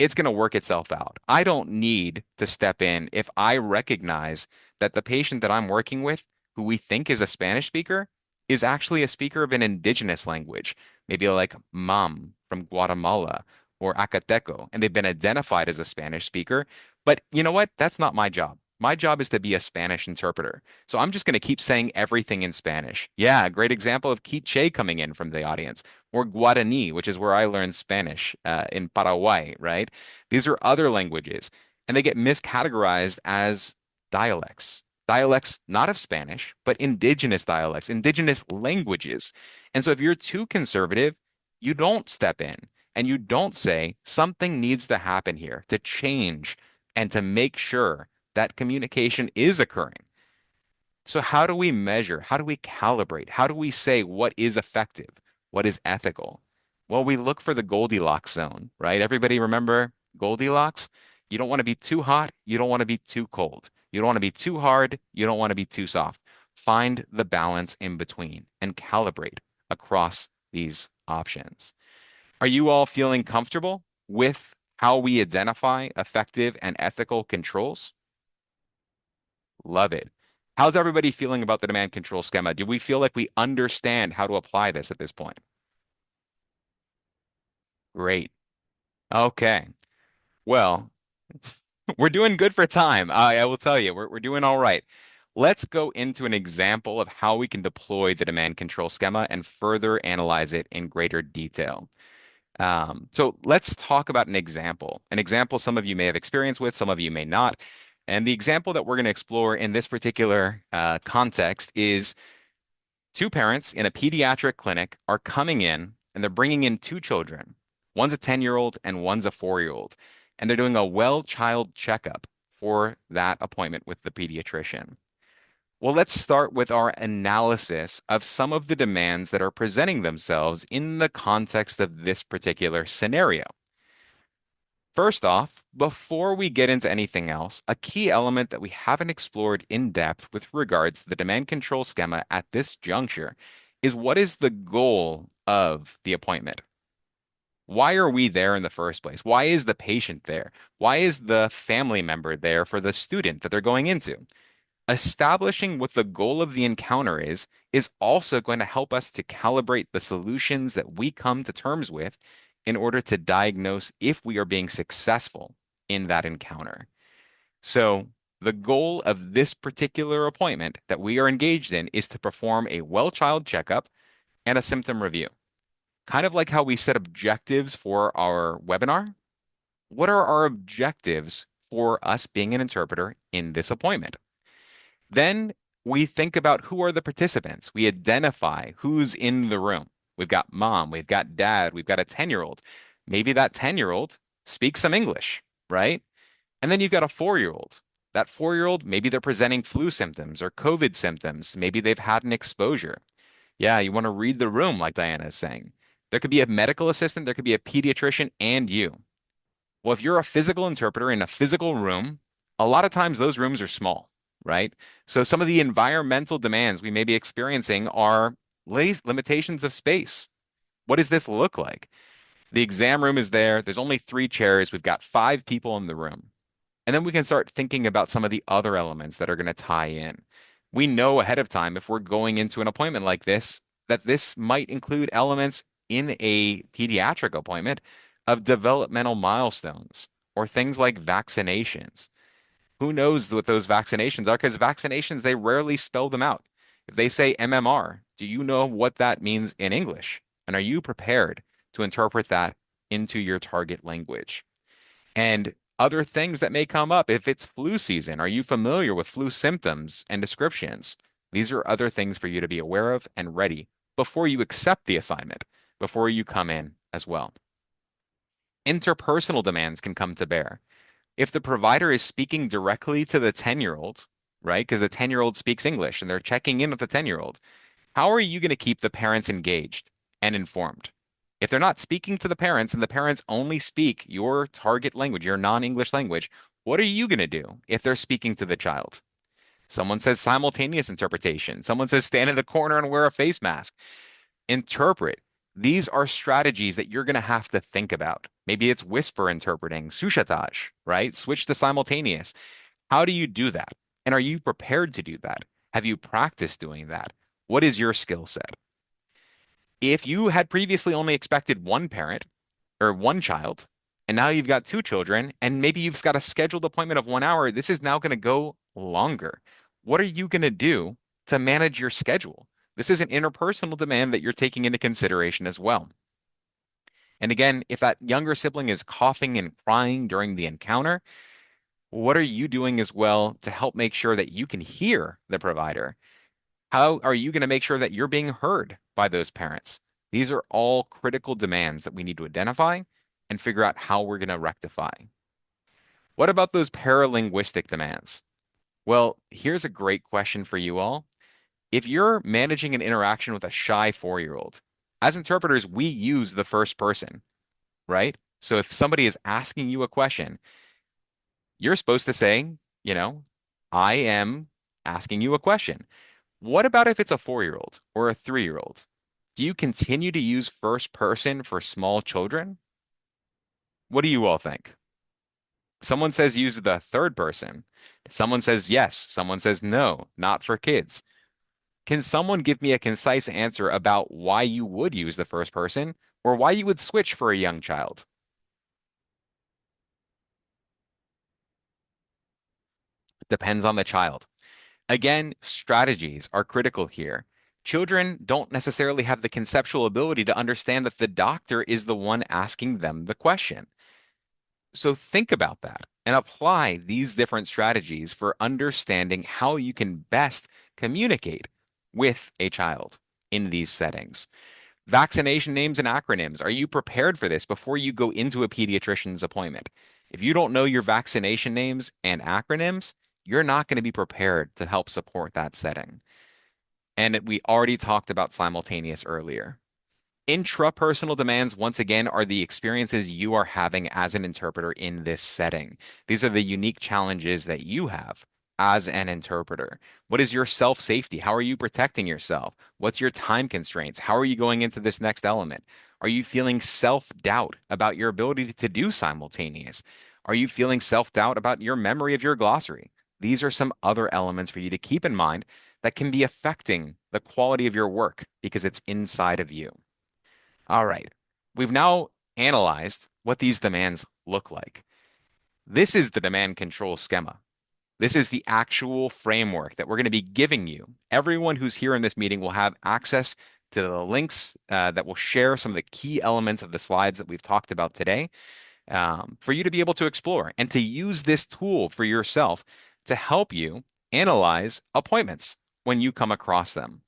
B: it's going to work itself out. I don't need to step in if I recognize that the patient that I'm working with, who we think is a Spanish speaker, is actually a speaker of an indigenous language, maybe like Mam from Guatemala or Acateco, and they've been identified as a Spanish speaker. But you know what? That's not my job. My job is to be a Spanish interpreter. So I'm just going to keep saying everything in Spanish. Yeah, a great example of Quiche coming in from the audience or Guarani, which is where I learned Spanish in Paraguay, right? These are other languages, and they get miscategorized as dialects. Dialects not of Spanish, but indigenous dialects, indigenous languages. And so if you're too conservative, you don't step in and you don't say something needs to happen here to change and to make sure that communication is occurring. So how do we measure? How do we calibrate? How do we say what is effective? What is ethical? Well, we look for the Goldilocks zone, right? Everybody remember Goldilocks? You don't want to be too hot. You don't want to be too cold. You don't want to be too hard. You don't want to be too soft. Find the balance in between and calibrate across these options. Are you all feeling comfortable with how we identify effective and ethical controls? Love it. How's everybody feeling about the demand control schema? Do we feel like we understand how to apply this at this point? Great. Okay. Well, we're doing good for time. I will tell you, we're doing all right. Let's go into an example of how we can deploy the demand control schema and further analyze it in greater detail. So let's talk about an example some of you may have experience with, some of you may not. And the example that we're going to explore in this particular context is two parents in a pediatric clinic are coming in and they're bringing in two children. One's a 10-year-old and one's a 4-year-old. And they're doing a well-child checkup for that appointment with the pediatrician. Well, let's start with our analysis of some of the demands that are presenting themselves in the context of this particular scenario. First off, before we get into anything else, a key element that we haven't explored in depth with regards to the demand control schema at this juncture is what is the goal of the appointment? Why are we there in the first place? Why is the patient there? Why is the family member there for the student that they're going into? Establishing what the goal of the encounter is also going to help us to calibrate the solutions that we come to terms with in order to diagnose if we are being successful in that encounter. So, the goal of this particular appointment that we are engaged in is to perform a well-child checkup and a symptom review. Kind of like how we set objectives for our webinar. What are our objectives for us being an interpreter in this appointment? Then we think about who are the participants. We identify who's in the room. We've got mom, we've got dad, we've got a 10-year-old. Maybe that 10-year-old speaks some English, right? And then you've got a 4-year-old. That 4-year-old, maybe they're presenting flu symptoms or COVID symptoms. Maybe they've had an exposure. Yeah, you want to read the room, like Diana is saying. There could be a medical assistant, there could be a pediatrician, and you. Well, if you're a physical interpreter in a physical room, a lot of times those rooms are small, right? So some of the environmental demands we may be experiencing are limitations of space. What does this look like? The exam room is there. There's only 3 chairs. We've got 5 people in the room. And then we can start thinking about some of the other elements that are going to tie in. We know ahead of time if we're going into an appointment like this, that this might include elements in a pediatric appointment of developmental milestones or things like vaccinations. Who knows what those vaccinations are? Because vaccinations, they rarely spell them out. If they say MMR, do you know what that means in English? And are you prepared to interpret that into your target language? And other things that may come up. If it's flu season, are you familiar with flu symptoms and descriptions? These are other things for you to be aware of and ready before you accept the assignment, before you come in as well. Interpersonal demands can come to bear. If the provider is speaking directly to the 10-year-old, right? Because the 10-year-old speaks English and they're checking in with the 10-year-old, how are you going to keep the parents engaged and informed? If they're not speaking to the parents and the parents only speak your target language, your non-English language, what are you going to do if they're speaking to the child? Someone says simultaneous interpretation. Someone says stand in the corner and wear a face mask. Interpret. These are strategies that you're going to have to think about. Maybe it's whisper interpreting, sushatage, right? Switch to simultaneous. How do you do that? And are you prepared to do that? Have you practiced doing that? What is your skill set? If you had previously only expected one parent or one child, and now you've got two children, and maybe you've got a scheduled appointment of 1 hour, this is now going to go longer. What are you going to do to manage your schedule? This is an interpersonal demand that you're taking into consideration as well. And again, if that younger sibling is coughing and crying during the encounter, what are you doing as well to help make sure that you can hear the provider? How are you going to make sure that you're being heard by those parents? These are all critical demands that we need to identify and figure out how we're going to rectify. What about those paralinguistic demands? Well, here's a great question for you all. If you're managing an interaction with a shy 4-year-old, as interpreters, we use the first person, right? So if somebody is asking you a question, you're supposed to say, you know, I am asking you a question. What about if it's a 4-year-old or a 3-year-old? Do you continue to use first person for small children? What do you all think? Someone says use the third person. Someone says yes. Someone says no, not for kids. Can someone give me a concise answer about why you would use the first person or why you would switch for a young child? Depends on the child. Again, strategies are critical here. Children don't necessarily have the conceptual ability to understand that the doctor is the one asking them the question. So think about that. and apply these different strategies for understanding how you can best communicate with a child in these settings. Vaccination names and acronyms. Are you prepared for this before you go into a pediatrician's appointment? If you don't know your vaccination names and acronyms, you're not going to be prepared to help support that setting. And we already talked about simultaneous earlier. Intrapersonal demands, once again, are the experiences you are having as an interpreter in this setting. These are the unique challenges that you have as an interpreter. What is your self-safety? How are you protecting yourself? What's your time constraints? How are you going into this next element? Are you feeling self-doubt about your ability to do simultaneous? Are you feeling self-doubt about your memory of your glossary? These are some other elements for you to keep in mind that can be affecting the quality of your work because it's inside of you. All right. We've now analyzed what these demands look like. This is the demand control schema. This is the actual framework that we're going to be giving you. Everyone who's here in this meeting will have access to the links that will share some of the key elements of the slides that we've talked about today for you to be able to explore and to use this tool for yourself to help you analyze appointments when you come across them.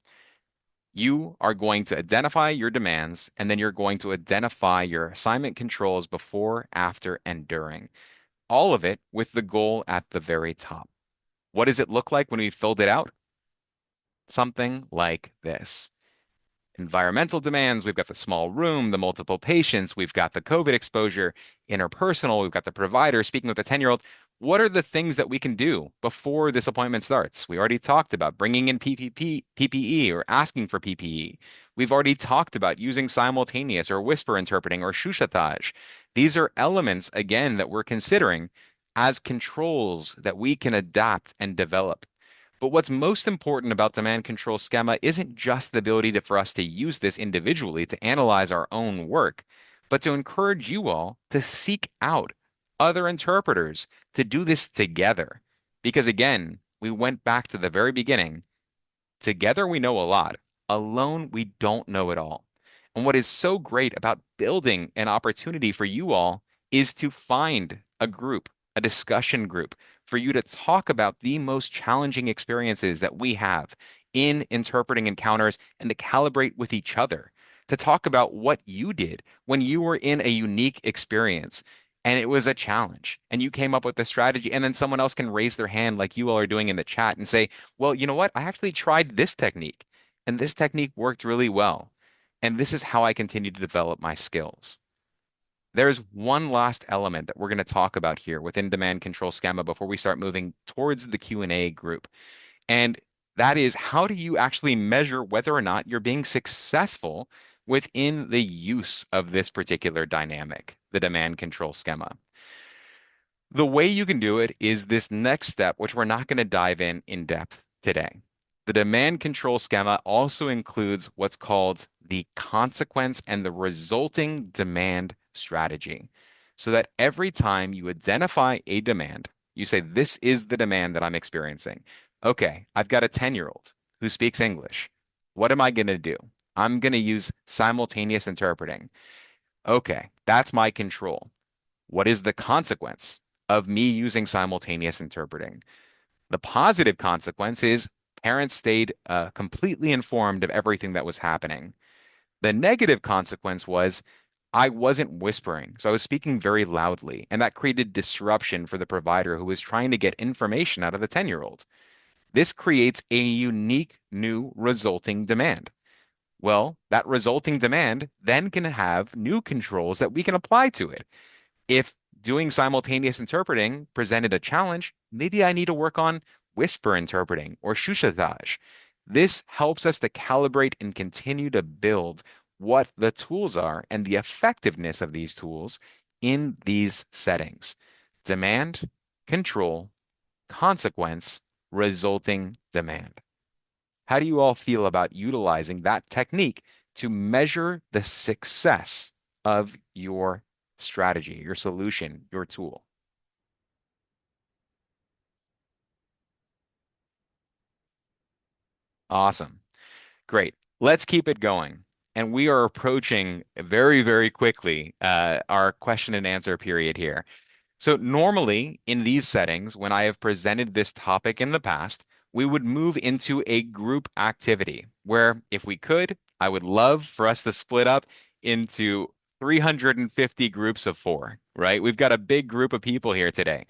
B: You are going to identify your demands, and then you're going to identify your assignment controls before, after, and during. All of it with the goal at the very top. What does it look like when we filled it out? Something like this. Environmental demands, we've got the small room, the multiple patients, we've got the COVID exposure, interpersonal, we've got the provider speaking with a 10-year-old. What are the things that we can do before this appointment starts? We already talked about bringing in PPE or asking for PPE. We've already talked about using simultaneous or whisper interpreting or chuchotage. These are elements, again, that we're considering as controls that we can adapt and develop. But what's most important about demand control schema isn't just the ability for us to use this individually to analyze our own work, but to encourage you all to seek out other interpreters to do this together. Because again, we went back to the very beginning. Together we know a lot. Alone we don't know it all. And what is so great about building an opportunity for you all is to find a group, a discussion group, for you to talk about the most challenging experiences that we have in interpreting encounters and to calibrate with each other, to talk about what you did when you were in a unique experience and it was a challenge and you came up with a strategy, and then someone else can raise their hand like you all are doing in the chat and say, well, you know what? I actually tried this technique and this technique worked really well. And this is how I continue to develop my skills. There's one last element that we're going to talk about here within demand control schema before we start moving towards the Q&A group. And that is, how do you actually measure whether or not you're being successful within the use of this particular dynamic, the demand control schema? The way you can do it is this next step, which we're not going to dive in depth today. The demand control schema also includes what's called the consequence and the resulting demand strategy. So that every time you identify a demand, you say, this is the demand that I'm experiencing. Okay, I've got a 10-year-old who speaks English. What am I going to do? I'm going to use simultaneous interpreting. Okay, that's my control. What is the consequence of me using simultaneous interpreting? The positive consequence is parents stayed completely informed of everything that was happening. The negative consequence was I wasn't whispering, so I was speaking very loudly, and that created disruption for the provider who was trying to get information out of the 10-year-old. This creates a unique new resulting demand. Well, that resulting demand then can have new controls that we can apply to it. If doing simultaneous interpreting presented a challenge, maybe I need to work on whisper interpreting or chuchotage. This helps us to calibrate and continue to build what the tools are and the effectiveness of these tools in these settings. Demand, control, consequence, resulting demand. How do you all feel about utilizing that technique to measure the success of your strategy, your solution, your tool? Awesome. Great. Let's keep it going. And we are approaching very, very quickly our question and answer period here. So normally in these settings, when I have presented this topic in the past, we would move into a group activity where if we could, I would love for us to split up into 350 groups of four, right? We've got a big group of people here today.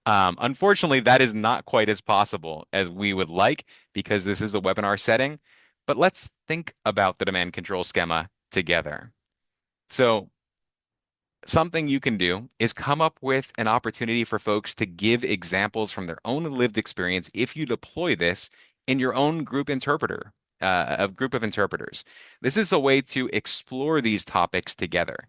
B: Unfortunately, that is not quite as possible as we would like because this is a webinar setting. But let's think about the demand control schema together. So something you can do is come up with an opportunity for folks to give examples from their own lived experience if you deploy this in your own group of interpreters. This is a way to explore these topics together.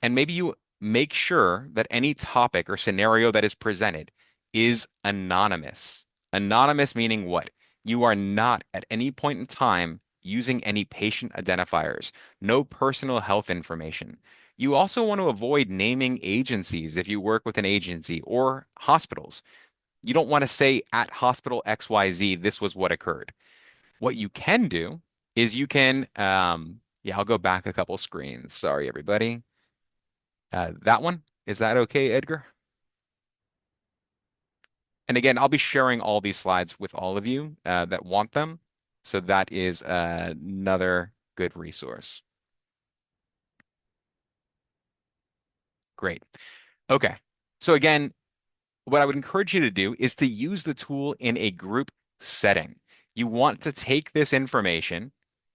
B: And maybe you make sure that any topic or scenario that is presented is anonymous. Anonymous meaning what? You are not at any point in time using any patient identifiers, no personal health information. You also want to avoid naming agencies if you work with an agency or hospitals. You don't want to say at hospital XYZ, this was what occurred. What you can do is you can, yeah, I'll go back a couple screens. Sorry, everybody. That one, is that okay, Edgar? And again, I'll be sharing all these slides with all of you that want them. So that is another good resource. Great. Okay. So again, what I would encourage you to do is to use the tool in a group setting. You want to take this information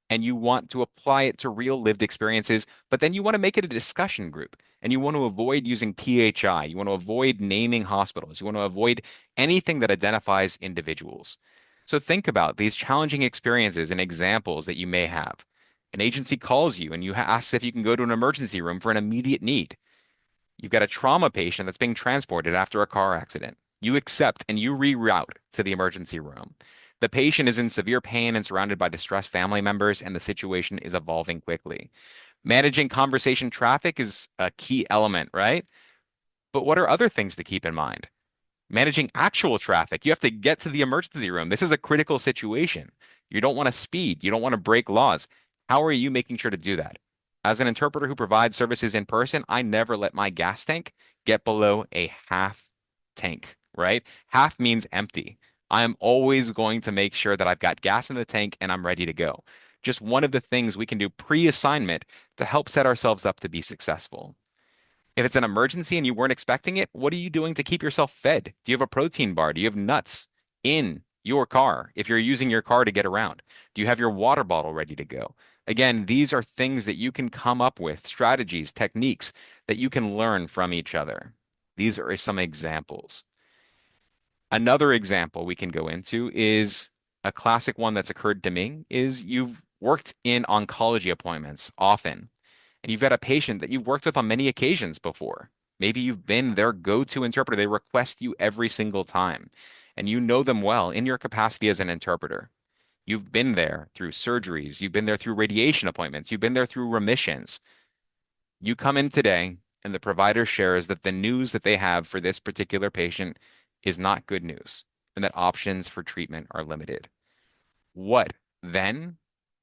B: and you want to apply it to real lived experiences, but then you want to make it a discussion group and you want to avoid using PHI. You want to avoid naming hospitals. You want to avoid anything that identifies individuals. So think about these challenging experiences and examples that you may have. An agency calls you and you ask if you can go to an emergency room for an immediate need. You've got a trauma patient that's being transported after a car accident. You accept and you reroute to the emergency room. The patient is in severe pain and surrounded by distressed family members, and the situation is evolving quickly. Managing conversation traffic is a key element, right? But what are other things to keep in mind? Managing actual traffic, you have to get to the emergency room. This is a critical situation. You don't want to speed, you don't want to break laws. How are you making sure to do that? As an interpreter who provides services in person, I never let my gas tank get below a half tank, right? Half means empty. I am always going to make sure that I've got gas in the tank and I'm ready to go. Just one of the things we can do pre-assignment to help set ourselves up to be successful. If it's an emergency and you weren't expecting it, what are you doing to keep yourself fed? Do you have a protein bar? Do you have nuts in your car if you're using your car to get around? Do you have your water bottle ready to go? Again, these are things that you can come up with, strategies, techniques that you can learn from each other. These are some examples. Another example we can go into is a classic one that's occurred to me is you've worked in oncology appointments often and you've got a patient that you've worked with on many occasions before. Maybe you've been their go-to interpreter. They request you every single time, and you know them well in your capacity as an interpreter. You've been there through surgeries, you've been there through radiation appointments, you've been there through remissions. You come in today, and the provider shares that the news that they have for this particular patient is not good news, and that options for treatment are limited. What then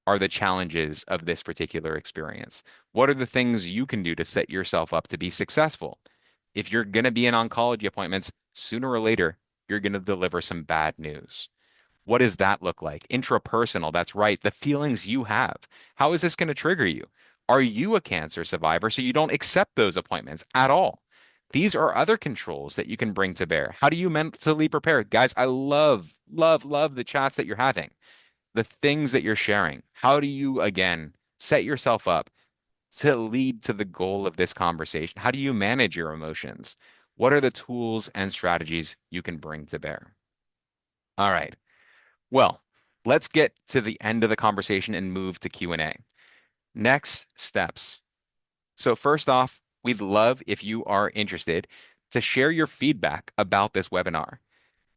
B: are the challenges of this particular experience? What are the things you can do to set yourself up to be successful? If you're going to be in oncology appointments, sooner or later, you're going to deliver some bad news. What does that look like? Intrapersonal, that's right. The feelings you have. How is this going to trigger you? Are you a cancer survivor so you don't accept those appointments at all? These are other controls that you can bring to bear. How do you mentally prepare? Guys, I love, love, love the chats that you're having, the things that you're sharing. How do you, again, set yourself up to lead to the goal of this conversation? How do you manage your emotions? What are the tools and strategies you can bring to bear? All right. Well, let's get to the end of the conversation and move to Q&A. Next steps. So first off, we'd love if you are interested to share your feedback about this webinar.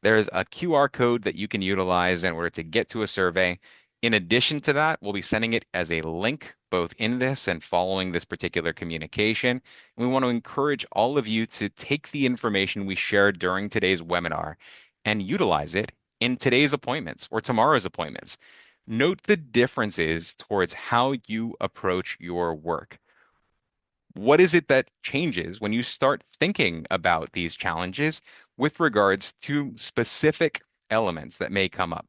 B: There's a QR code that you can utilize in order to get to a survey. In addition to that, we'll be sending it as a link both in this and following this particular communication. We want to encourage all of you to take the information we shared during today's webinar and utilize it in today's appointments or tomorrow's appointments. Note the differences towards how you approach your work. What is it that changes when you start thinking about these challenges with regards to specific elements that may come up?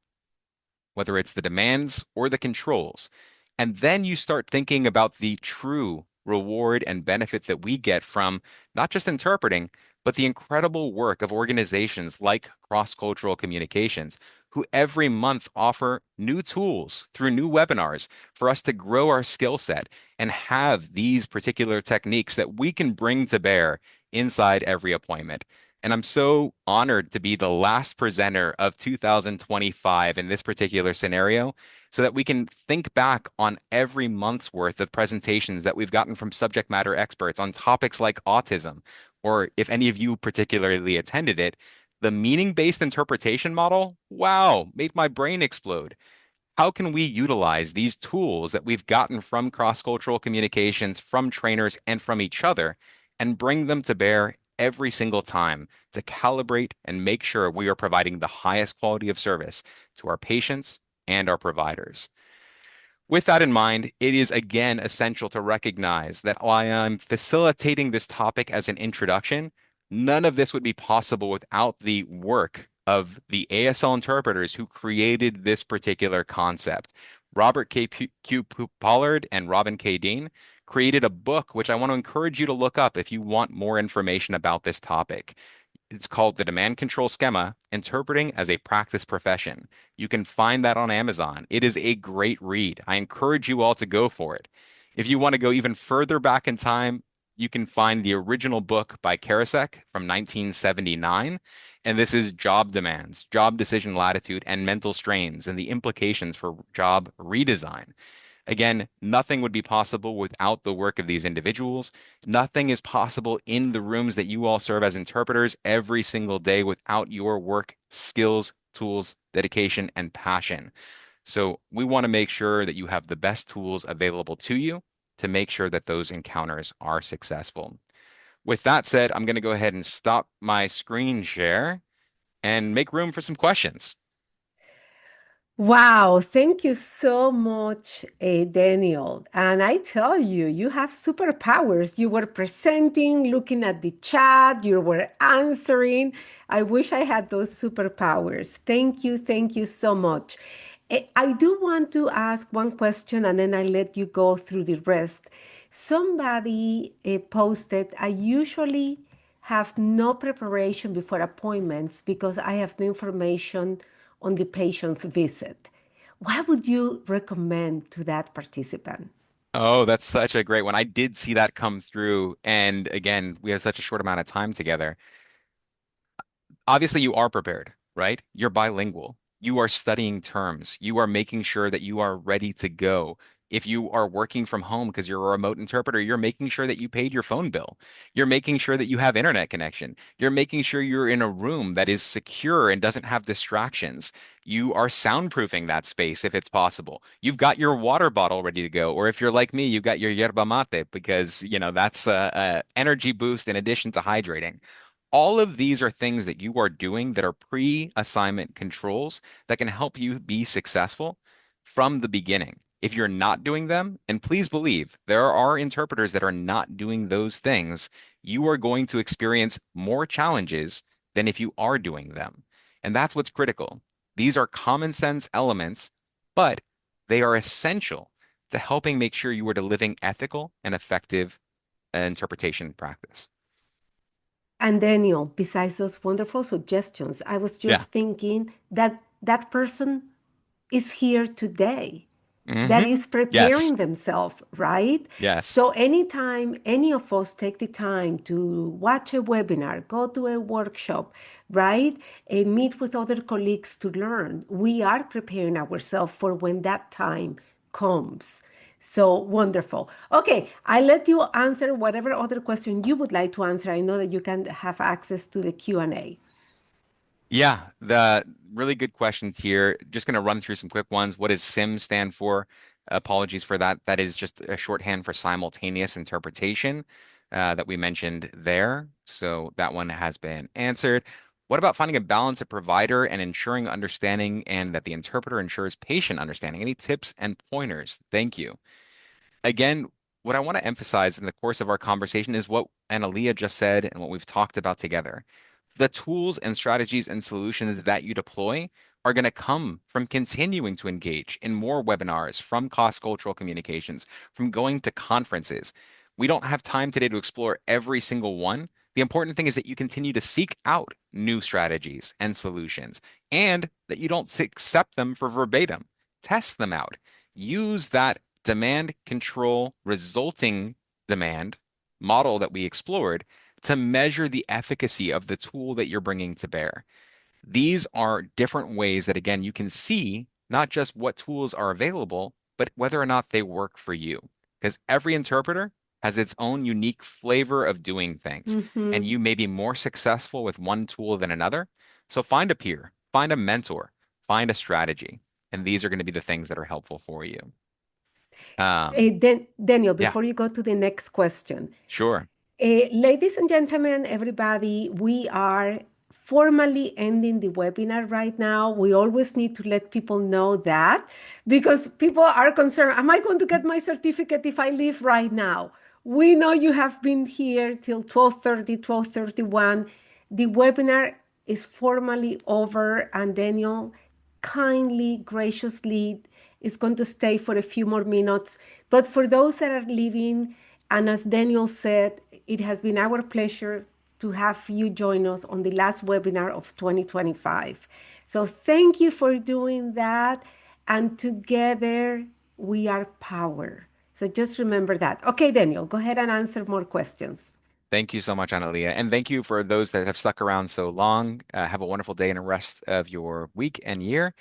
B: Whether it's the demands or the controls. And then you start thinking about the true reward and benefit that we get from not just interpreting, but the incredible work of organizations like cross-cultural communications, who every month offer new tools through new webinars for us to grow our skill set and have these particular techniques that we can bring to bear inside every appointment. And I'm so honored to be the last presenter of 2025 in this particular scenario so that we can think back on every month's worth of presentations that we've gotten from subject matter experts on topics like autism, or if any of you particularly attended it, the meaning-based interpretation model, wow, made my brain explode. How can we utilize these tools that we've gotten from cross-cultural communications, from trainers, and from each other, and bring them to bear every single time to calibrate and make sure we are providing the highest quality of service to our patients and our providers? With that in mind, it is again essential to recognize that while I'm facilitating this topic as an introduction, none of this would be possible without the work of the ASL interpreters who created this particular concept. Robert Q. Pollard and Robin K. Dean created a book, which I want to encourage you to look up if you want more information about this topic. It's called the Demand Control Schema, Interpreting as a Practice Profession. You can find that on Amazon. It is a great read. I encourage you all to go for it. If you want to go even further back in time, you can find the original book by Karasek from 1979. And this is Job Demands, Job Decision Latitude, and Mental Strains and the Implications for Job Redesign. Again, nothing would be possible without the work of these individuals. Nothing is possible in the rooms that you all serve as interpreters every single day without your work, skills, tools, dedication, and passion. So we want to make sure that you have the best tools available to you to make sure that those encounters are successful. With that said, I'm going to go ahead and stop my screen share and make room for some questions.
A: Wow, thank you so much, Daniel. And I tell you, you have superpowers. You were presenting, looking at the chat, you were answering. I wish I had those superpowers. Thank you so much. I do want to ask one question and then I let you go through the rest. Somebody posted, I usually have no preparation before appointments because I have no information on the patient's visit. What would you recommend to that participant?
B: Oh, that's such a great one. I did see that come through. And again, we have such a short amount of time together. Obviously, you are prepared, right? You're bilingual. You are studying terms. You are making sure that you are ready to go. If you are working from home because you're a remote interpreter, you're making sure that you paid your phone bill. You're making sure that you have internet connection. You're making sure you're in a room that is secure and doesn't have distractions. You are soundproofing that space if it's possible. You've got your water bottle ready to go. Or if you're like me, you've got your yerba mate because, that's a energy boost in addition to hydrating. All of these are things that you are doing that are pre-assignment controls that can help you be successful from the beginning. If you're not doing them, and please believe there are interpreters that are not doing those things, you are going to experience more challenges than if you are doing them. And that's what's critical. These are common sense elements, but they are essential to helping make sure you are delivering ethical and effective interpretation practice.
A: And Daniel, besides those wonderful suggestions, I was
B: Yeah.
A: just thinking that that person is here today, that
B: Hmm.
A: is
B: Yes.
A: preparing themselves, right?
B: Yes.
A: So anytime any of us take the time to watch a webinar, go to a workshop, right, and meet with other colleagues to learn, we are preparing ourselves for when that time comes. So wonderful. Okay, I let you answer whatever other question you would like to answer. I know that you can have access to the Q&A.
B: Yeah, the really good questions here. Just going to run through some quick ones. What does SIM stand for? Apologies for that. That is just a shorthand for simultaneous interpretation that we mentioned there. So that one has been answered. What about finding a balance of provider and ensuring understanding and that the interpreter ensures patient understanding? Any tips and pointers? Thank you. Again, what I want to emphasize in the course of our conversation is what Analia just said and what we've talked about together. The tools and strategies and solutions that you deploy are going to come from continuing to engage in more webinars, from cross-cultural communications, from going to conferences. We don't have time today to explore every single one. The important thing is that you continue to seek out new strategies and solutions and that you don't accept them for verbatim. Test them out. Use that demand control resulting demand model that we explored to measure the efficacy of the tool that you're bringing to bear. These are different ways that, again, you can see not just what tools are available, but whether or not they work for you. Because every interpreter has its own unique flavor of doing things, and
A: Mm-hmm.
B: you may be more successful with one tool than another. So find a peer, find a mentor, find a strategy, and these are going to be the things that are helpful for you.
A: Daniel,
B: Yeah,
A: before you go to the next question,
B: sure.
A: ladies and gentlemen, everybody, we are formally ending the webinar right now. We always need to let people know that because people are concerned, am I going to get my certificate if I leave right now? We know you have been here till 12:30, 12:31. The webinar is formally over, and Daniel kindly, graciously is going to stay for a few more minutes. But for those that are leaving, and as Daniel said, it has been our pleasure to have you join us on the last webinar of 2025. So thank you for doing that. And together we are power. So just remember that. Okay, Daniel, go ahead and answer more questions.
B: Thank you so much, Analia. And thank you for those that have stuck around so long. Have a wonderful day and the rest of your week and year.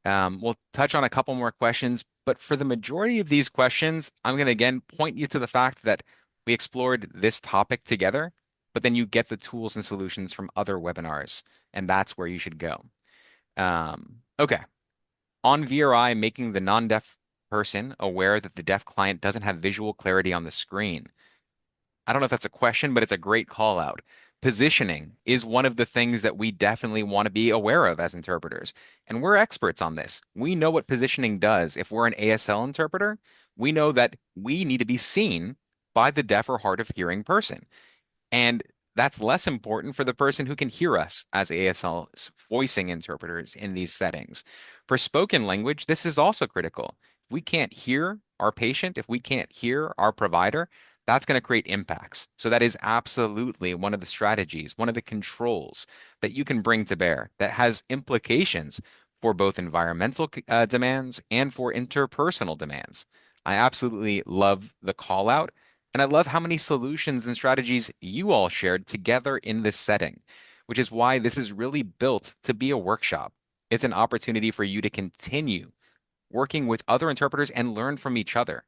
B: We'll touch on a couple more questions, but for the majority of these questions, I'm going to again point you to the fact that we explored this topic together, but then you get the tools and solutions from other webinars, and that's where you should go. Okay. On VRI, making the non-deaf person aware that the deaf client doesn't have visual clarity on the screen. I don't know if that's a question, but it's a great call out. Positioning is one of the things that we definitely want to be aware of as interpreters. And we're experts on this. We know what positioning does. If we're an ASL interpreter, we know that we need to be seen by the deaf or hard of hearing person. And that's less important for the person who can hear us as ASL voicing interpreters in these settings. For spoken language, this is also critical. If we can't hear our patient, if we can't hear our provider, that's going to create impacts. So that is absolutely one of the strategies, one of the controls that you can bring to bear that has implications for both environmental demands and for interpersonal demands. I absolutely love the call out and I love how many solutions and strategies you all shared together in this setting, which is why this is really built to be a workshop. It's an opportunity for you to continue working with other interpreters and learn from each other.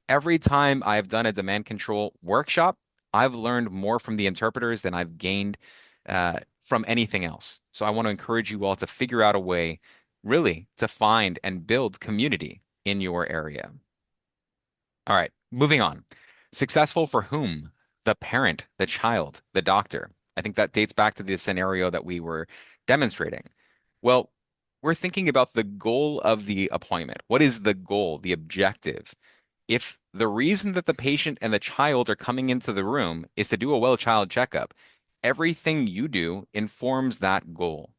B: Every time I've done a demand control workshop, I've learned more from the interpreters than I've gained from anything else. So I want to encourage you all to figure out a way really to find and build community in your area. All right, moving on. Successful for whom? The parent, the child, the doctor. I think that dates back to the scenario that we were demonstrating. Well, we're thinking about the goal of the appointment. What is the goal, the objective? If the reason that the patient and the child are coming into the room is to do a well-child checkup, everything you do informs that goal.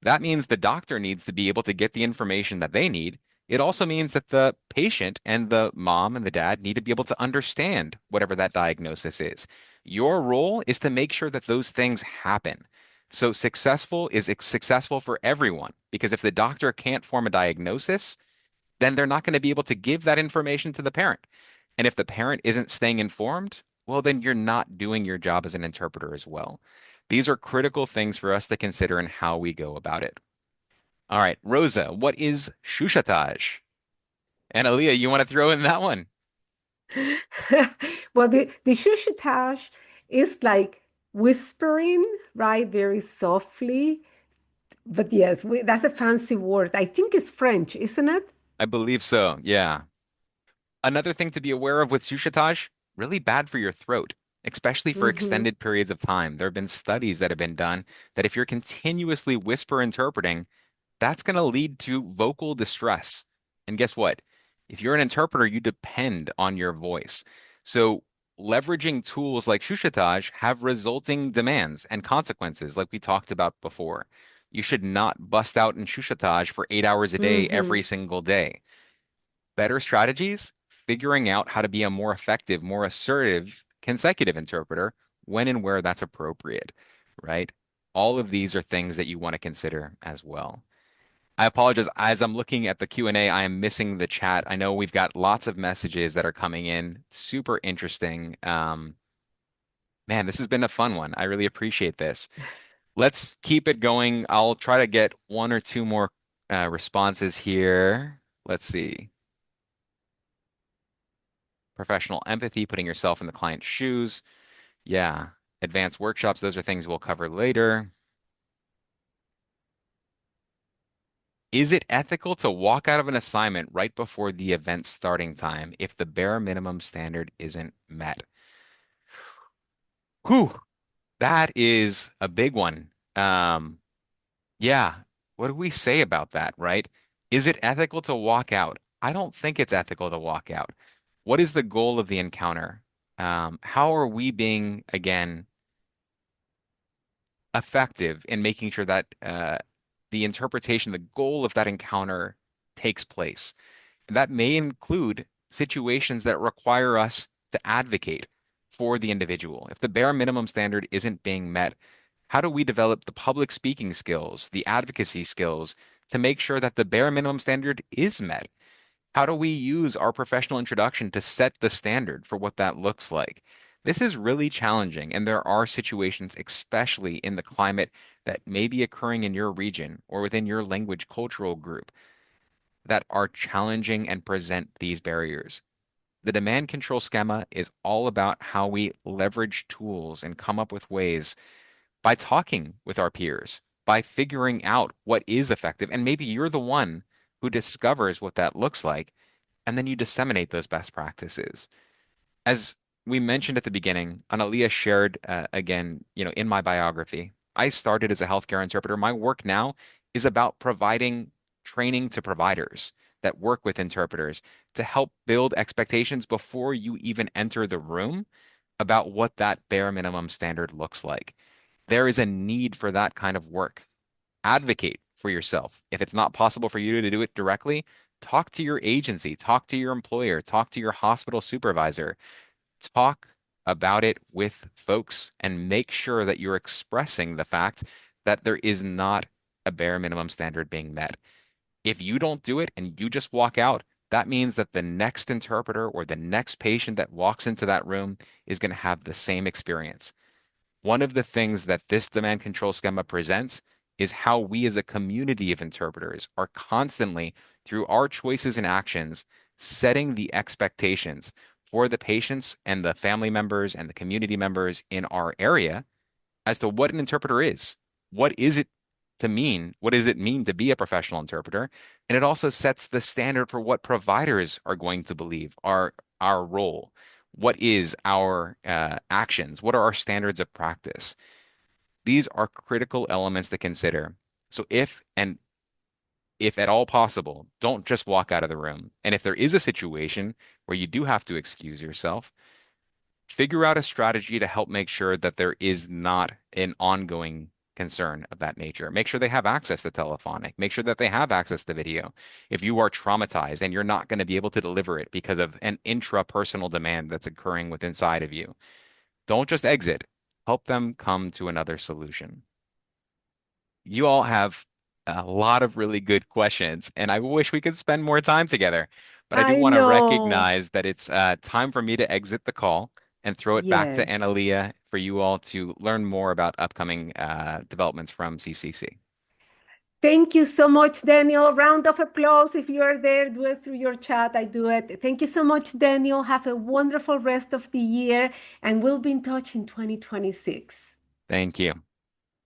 B: That means the doctor needs to be able to get the information that they need. It also means that the patient and the mom and the dad need to be able to understand whatever that diagnosis is. Your role is to make sure that those things happen. So successful is successful for everyone because if the doctor can't form a diagnosis, then they're not going to be able to give that information to the parent. And if the parent isn't staying informed, well, then you're not doing your job as an interpreter as well. These are critical things for us to consider in how we go about it. All right, Rosa, what is shushatage? And Aaliyah, you want to throw in that one?
A: Well, the shushutash is like whispering, right? Very softly. But yes, that's a fancy word. I think it's French, isn't it?
B: I believe so. Yeah. Another thing to be aware of with shushatage, really bad for your throat, especially for
A: Mm-hmm.
B: extended periods of time. There have been studies that have been done that if you're continuously whisper interpreting, that's going to lead to vocal distress. And guess what? If you're an interpreter, you depend on your voice. So leveraging tools like shushatage have resulting demands and consequences, like we talked about before. You should not bust out in shushatage for 8 hours a day
A: Mm-hmm.
B: every single day. Better strategies, figuring out how to be a more effective, more assertive consecutive interpreter when and where that's appropriate, right? All of these are things that you want to consider as well. I apologize. As I'm looking at the Q&A, I am missing the chat. I know we've got lots of messages that are coming in. Super interesting. Man, this has been a fun one. I really appreciate this. Let's keep it going. I'll try to get one or two more responses here. Let's see. Professional empathy, putting yourself in the client's shoes. Yeah. Advanced workshops, those are things we'll cover later. Is it ethical to walk out of an assignment right before the event starting time if the bare minimum standard isn't met? Whew, that is a big one. Yeah. What do we say about that, right? Is it ethical to walk out? I don't think it's ethical to walk out. What is the goal of the encounter? How are we being, again, effective in making sure that the interpretation, the goal of that encounter takes place? And that may include situations that require us to advocate for the individual. If the bare minimum standard isn't being met, how do we develop the public speaking skills, the advocacy skills to make sure that the bare minimum standard is met? How do we use our professional introduction to set the standard for what that looks like? This is really challenging, and there are situations, especially in the climate that may be occurring in your region or within your language cultural group, that are challenging and present these barriers. The demand control schema is all about how we leverage tools and come up with ways by talking with our peers, by figuring out what is effective. And maybe you're the one who discovers what that looks like, and then you disseminate those best practices. As we mentioned at the beginning, Analia shared again, in my biography, I started as a healthcare interpreter. My work now is about providing training to providers that work with interpreters to help build expectations before you even enter the room about what that bare minimum standard looks like. There is a need for that kind of work. Advocate for yourself. If it's not possible for you to do it directly, talk to your agency, talk to your employer, talk to your hospital supervisor, talk about it with folks and make sure that you're expressing the fact that there is not a bare minimum standard being met. If you don't do it and you just walk out, that means that the next interpreter or the next patient that walks into that room is going to have the same experience. One of the things that this demand control schema presents is how we as a community of interpreters are constantly, through our choices and actions, setting the expectations for the patients and the family members and the community members in our area as to what an interpreter is. What is it to mean? What does it mean to be a professional interpreter? And it also sets the standard for what providers are going to believe our role. What is our actions? What are our standards of practice? These are critical elements to consider. So if at all possible, don't just walk out of the room. And if there is a situation where you do have to excuse yourself, figure out a strategy to help make sure that there is not an ongoing concern of that nature. Make sure they have access to telephonic. Make sure that they have access to video. If you are traumatized and you're not going to be able to deliver it because of an intrapersonal demand that's occurring within inside of you, don't just exit. Help them come to another solution. You all have a lot of really good questions, and I wish we could spend more time together. But I do
A: I
B: want to
A: know.
B: recognize that it's time for me to exit the call and throw it back to
A: Yes.
B: Analia for you all to learn more about upcoming developments from CCC.
A: Thank you so much, Daniel. Round of applause if you are there. Do it through your chat. I do it. Thank you so much, Daniel. Have a wonderful rest of the year, and we'll be in touch in 2026.
B: Thank you.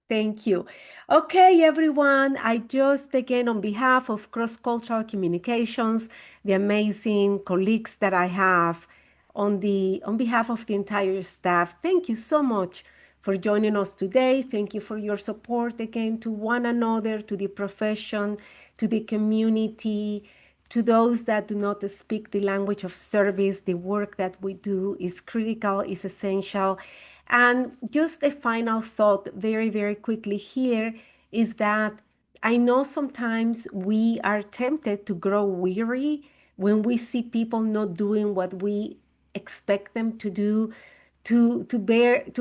A: Thank you. Okay, everyone. I just, again, on behalf of Cross Cultural Communications, the amazing colleagues that I have, on behalf of the entire staff, thank you so much for joining us today. Thank you for your support again to one another, to the profession, to the community, To those that do not speak the language of service, the work that we do is critical, is essential. And just a final thought, very, very quickly here, is that I know sometimes we are tempted to grow weary when we see people not doing what we expect them to do, to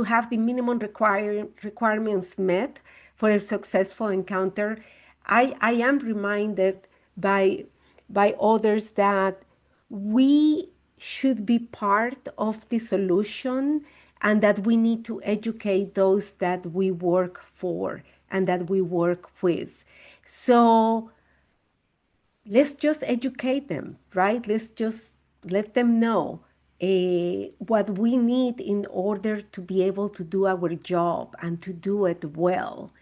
A: have the minimum requirements met for a successful encounter. I am reminded by others that we should be part of the solution, and that we need to educate those that we work for and that we work with. So let's just educate them, right? Let's just let them know what we need in order to be able to do our job and to do it well.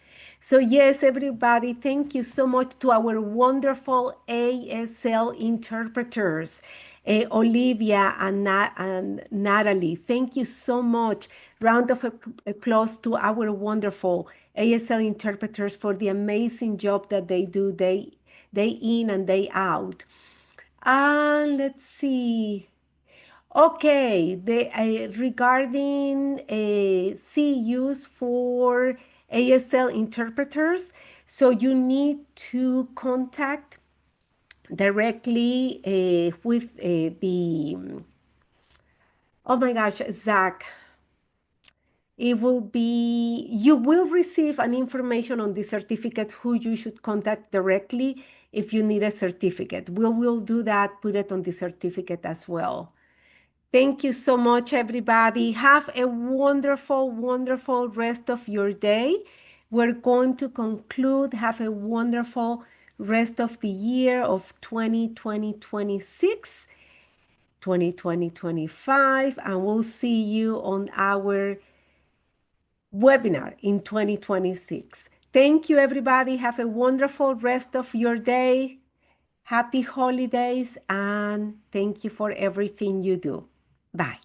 A: So, yes, everybody, thank you so much to our wonderful ASL interpreters, Olivia and Natalie. Thank you so much. Round of applause to our wonderful ASL interpreters for the amazing job that they do day in and day out. And let's see. Okay, regarding CUs for ASL interpreters, so you need to contact directly with oh my gosh, Zach. It will be, you will receive an information on the certificate who you should contact directly if you need a certificate. We will do that, put it on the certificate as well. Thank you so much, everybody. Have a wonderful, wonderful rest of your day. We're going to conclude. Have a wonderful rest of the year of 2020, 25, and we'll see you on our webinar in 2026. Thank you, everybody. Have a wonderful rest of your day. Happy holidays, and thank you for everything you do. Bye.